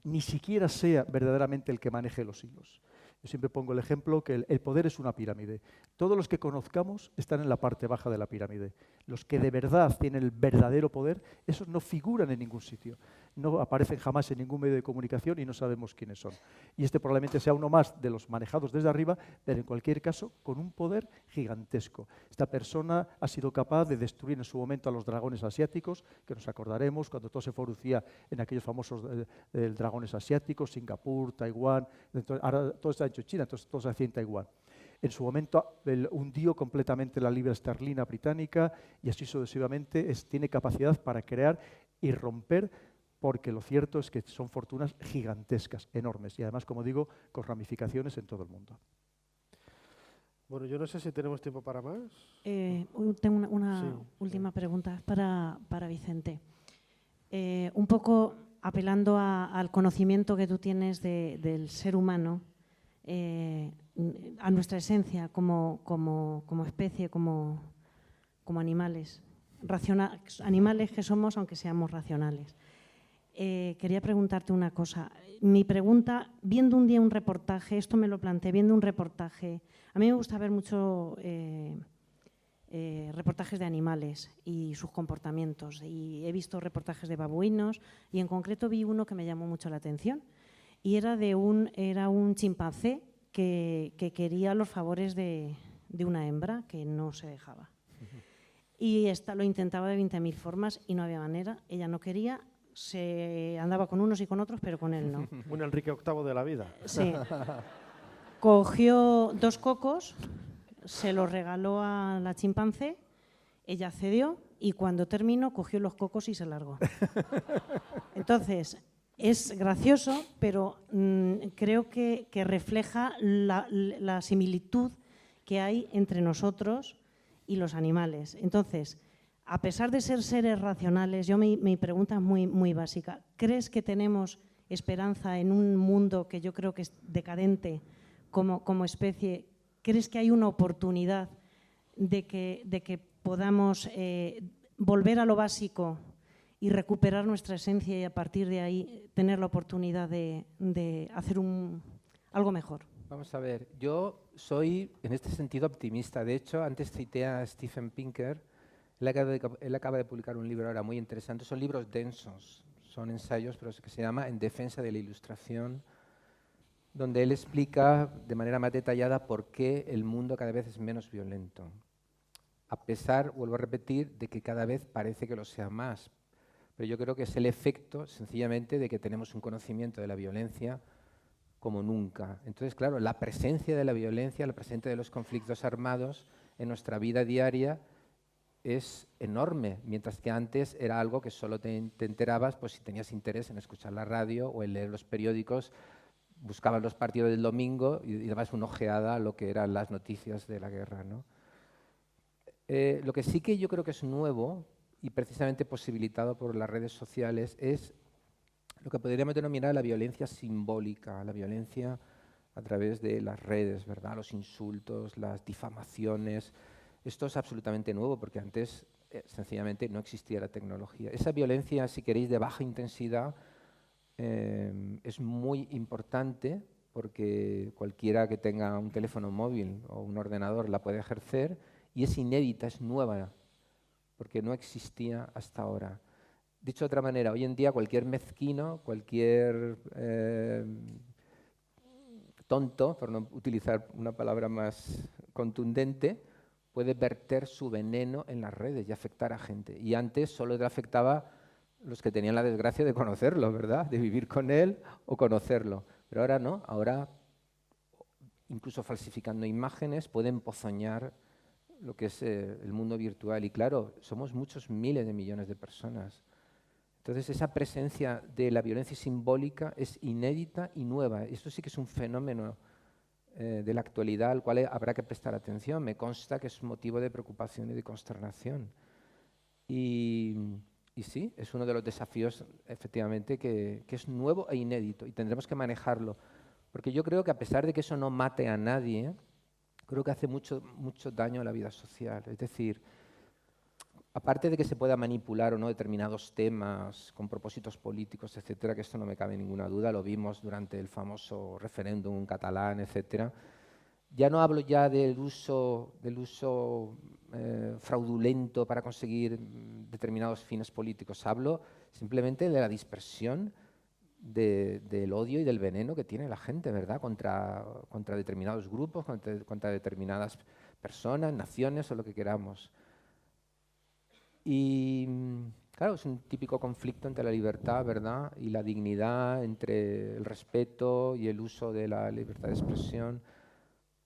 ni siquiera sea verdaderamente el que maneje los hilos. Yo siempre pongo el ejemplo que el poder es una pirámide. Todos los que conozcamos están en la parte baja de la pirámide. Los que de verdad tienen el verdadero poder, esos no figuran en ningún sitio. No aparecen jamás en ningún medio de comunicación y no sabemos quiénes son. Y este probablemente sea uno más de los manejados desde arriba, pero en cualquier caso con un poder gigantesco. Esta persona ha sido capaz de destruir en su momento a los dragones asiáticos, que nos acordaremos cuando todo se producía en aquellos famosos dragones asiáticos, Singapur, Taiwán, ahora todo está hecho en China, entonces todo se hacía en Taiwán. En su momento hundió completamente la libra esterlina británica y así sucesivamente tiene capacidad para crear y romper, porque lo cierto es que son fortunas gigantescas, enormes, y además, como digo, con ramificaciones en todo el mundo. Bueno, yo no sé si tenemos tiempo para más. Tengo una última pregunta para Vicente. Un poco apelando al conocimiento que tú tienes del ser humano, a nuestra esencia como especie, como animales, animales que somos aunque seamos racionales. Quería preguntarte una cosa. Mi pregunta, viendo un día un reportaje, esto me lo planteé, viendo un reportaje, a mí me gusta ver mucho reportajes de animales y sus comportamientos, y he visto reportajes de babuinos y en concreto vi uno que me llamó mucho la atención y era un chimpancé que quería los favores de una hembra que no se dejaba. Y lo intentaba de 20.000 formas y no había manera, ella no quería, se andaba con unos y con otros, pero con él no. Un Enrique VIII de la vida. Sí. Cogió 2 cocos, se los regaló a la chimpancé, ella cedió y cuando terminó cogió los cocos y se largó. Entonces, es gracioso, pero creo que refleja la similitud que hay entre nosotros y los animales. Entonces, a pesar de ser seres racionales, mi pregunta es muy básica. ¿Crees que tenemos esperanza en un mundo que yo creo que es decadente como especie? ¿Crees que hay una oportunidad de que podamos volver a lo básico y recuperar nuestra esencia y a partir de ahí tener la oportunidad de hacer algo mejor? Vamos a ver, yo soy en este sentido optimista. De hecho, antes cité a Steven Pinker. Él acaba de publicar un libro ahora muy interesante. Son libros densos, son ensayos, pero que se llama En defensa de la ilustración, donde él explica de manera más detallada por qué el mundo cada vez es menos violento. A pesar, vuelvo a repetir, de que cada vez parece que lo sea más. Pero yo creo que es el efecto, sencillamente, de que tenemos un conocimiento de la violencia como nunca. Entonces, claro, la presencia de la violencia, la presencia de los conflictos armados en nuestra vida diaria es enorme, mientras que antes era algo que solo te enterabas pues, si tenías interés en escuchar la radio o en leer los periódicos, buscabas los partidos del domingo y dabas una ojeada a lo que eran las noticias de la guerra, ¿no? Lo que sí que yo creo que es nuevo y precisamente posibilitado por las redes sociales es lo que podríamos denominar la violencia simbólica, la violencia a través de las redes, ¿verdad? Los insultos, las difamaciones. Esto es absolutamente nuevo porque antes sencillamente no existía la tecnología. Esa violencia, si queréis, de baja intensidad es muy importante porque cualquiera que tenga un teléfono móvil o un ordenador la puede ejercer y es inédita, es nueva, porque no existía hasta ahora. Dicho de otra manera, hoy en día cualquier mezquino, cualquier tonto, por no utilizar una palabra más contundente, puede verter su veneno en las redes y afectar a gente. Y antes solo le afectaba a los que tenían la desgracia de conocerlo, ¿verdad? De vivir con él o conocerlo. Pero ahora no, ahora incluso falsificando imágenes pueden pozoñar lo que es el mundo virtual. Y claro, somos muchos miles de millones de personas. Entonces esa presencia de la violencia simbólica es inédita y nueva. Esto sí que es un fenómeno de la actualidad al cual habrá que prestar atención. Me consta que es motivo de preocupación y de consternación. Y sí, es uno de los desafíos, efectivamente, que es nuevo e inédito y tendremos que manejarlo. Porque yo creo que a pesar de que eso no mate a nadie, creo que hace mucho daño a la vida social. Es decir, aparte de que se pueda manipular o no determinados temas con propósitos políticos, etcétera, que esto no me cabe ninguna duda, lo vimos durante el famoso referéndum catalán, etcétera. Ya no hablo ya del uso fraudulento para conseguir determinados fines políticos, hablo simplemente de la dispersión del odio y del veneno que tiene la gente, ¿verdad? Contra determinados grupos, contra determinadas personas, naciones o lo que queramos. Y claro, es un típico conflicto entre la libertad, ¿verdad?, y la dignidad, entre el respeto y el uso de la libertad de expresión.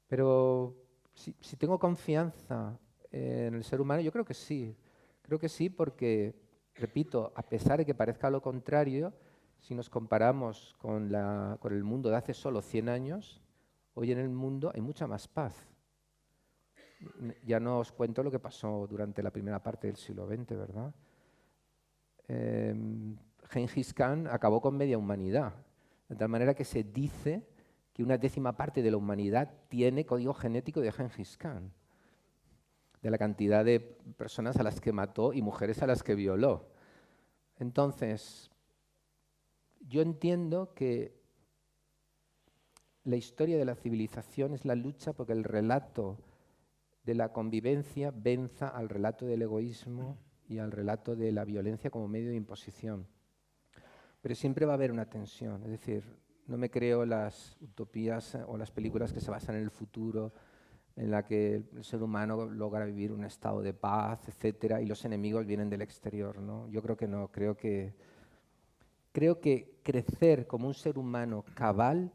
Pero si tengo confianza en el ser humano, yo creo que sí. Creo que sí porque, repito, a pesar de que parezca lo contrario, si nos comparamos con el mundo de hace solo 100 años, hoy en el mundo hay mucha más paz. Ya no os cuento lo que pasó durante la primera parte del siglo XX, ¿verdad? Gengis Khan acabó con media humanidad, de tal manera que se dice que una 10ª parte de la humanidad tiene código genético de Gengis Khan, de la cantidad de personas a las que mató y mujeres a las que violó. Entonces, yo entiendo que la historia de la civilización es la lucha porque el relato de la convivencia venza al relato del egoísmo y al relato de la violencia como medio de imposición. Pero siempre va a haber una tensión, es decir, no me creo las utopías o las películas que se basan en el futuro, en la que el ser humano logra vivir un estado de paz, etcétera, y los enemigos vienen del exterior, ¿no? Yo creo que no, creo que crecer como un ser humano cabal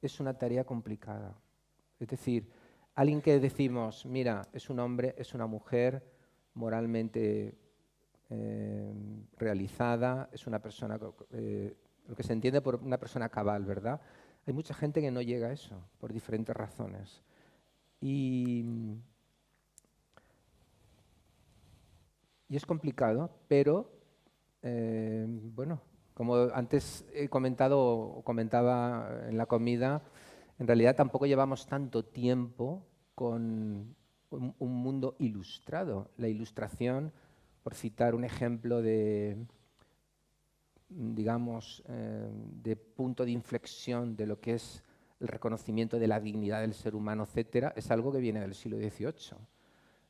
es una tarea complicada. Es decir, alguien que decimos, mira, es un hombre, es una mujer moralmente realizada, es una persona, lo que se entiende por una persona cabal, ¿verdad? Hay mucha gente que no llega a eso, por diferentes razones. Y es complicado, pero, bueno, como antes comentaba en la comida, en realidad tampoco llevamos tanto tiempo con un mundo ilustrado. La ilustración, por citar un ejemplo de, digamos, de punto de inflexión de lo que es el reconocimiento de la dignidad del ser humano, etcétera, es algo que viene del siglo XVIII.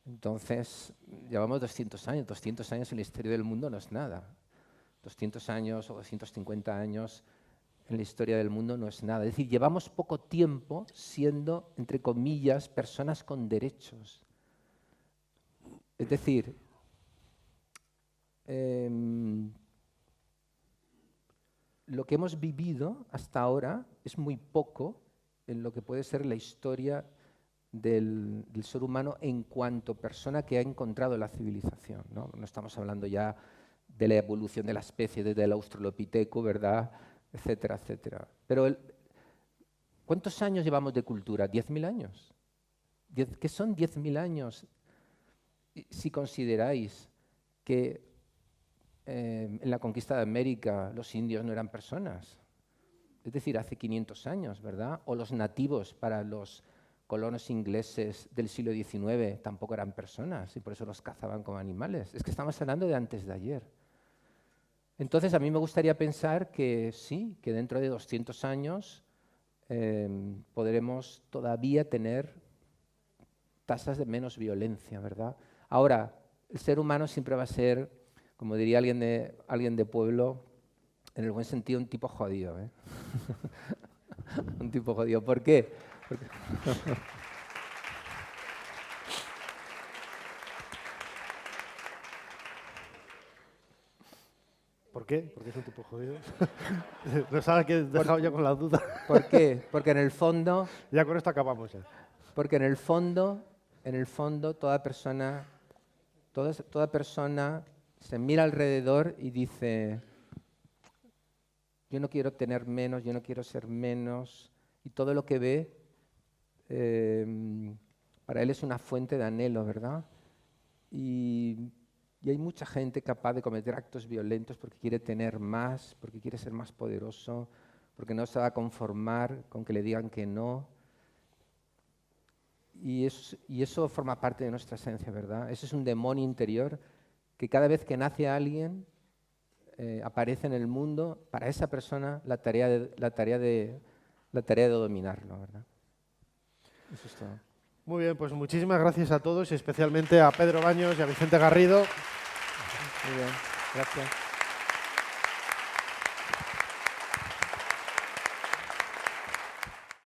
Entonces, llevamos 200 años. 200 años en la historia del mundo no es nada. 200 años o 250 años en la historia del mundo no es nada. Es decir, llevamos poco tiempo siendo, entre comillas, personas con derechos. Es decir, lo que hemos vivido hasta ahora es muy poco en lo que puede ser la historia del ser humano en cuanto persona que ha encontrado la civilización, ¿no? No estamos hablando ya de la evolución de la especie desde el Australopithecus, ¿verdad?, etcétera, etcétera. Pero, ¿cuántos años llevamos de cultura? ¿10.000 años? ¿Qué son 10.000 años? Si consideráis que en la conquista de América los indios no eran personas, es decir, hace 500 años, ¿verdad? O los nativos para los colonos ingleses del siglo XIX tampoco eran personas y por eso los cazaban como animales. Es que estamos hablando de antes de ayer. Entonces, a mí me gustaría pensar que sí, que dentro de 200 años podremos todavía tener tasas de menos violencia, ¿verdad? Ahora, el ser humano siempre va a ser, como diría alguien de pueblo, en el buen sentido, un tipo jodido, ¿eh? Un tipo jodido. ¿Por qué? ¿Por qué? Porque es un tipo jodido. No sabes que he dejado ya con la duda. ¿Por qué? Porque en el fondo... Ya con esto acabamos ya. Porque en el fondo, toda persona se mira alrededor y dice, yo no quiero tener menos, yo no quiero ser menos, y todo lo que ve para él es una fuente de anhelo, ¿verdad? Y hay mucha gente capaz de cometer actos violentos porque quiere tener más, porque quiere ser más poderoso, porque no se va a conformar con que le digan que no. Y eso forma parte de nuestra esencia, ¿verdad? Eso es un demonio interior que cada vez que nace alguien aparece en el mundo, para esa persona la tarea de dominarlo, ¿verdad? Eso es todo. Muy bien, pues muchísimas gracias a todos y especialmente a Pedro Baños y a Vicente Garrido. Muy bien, gracias.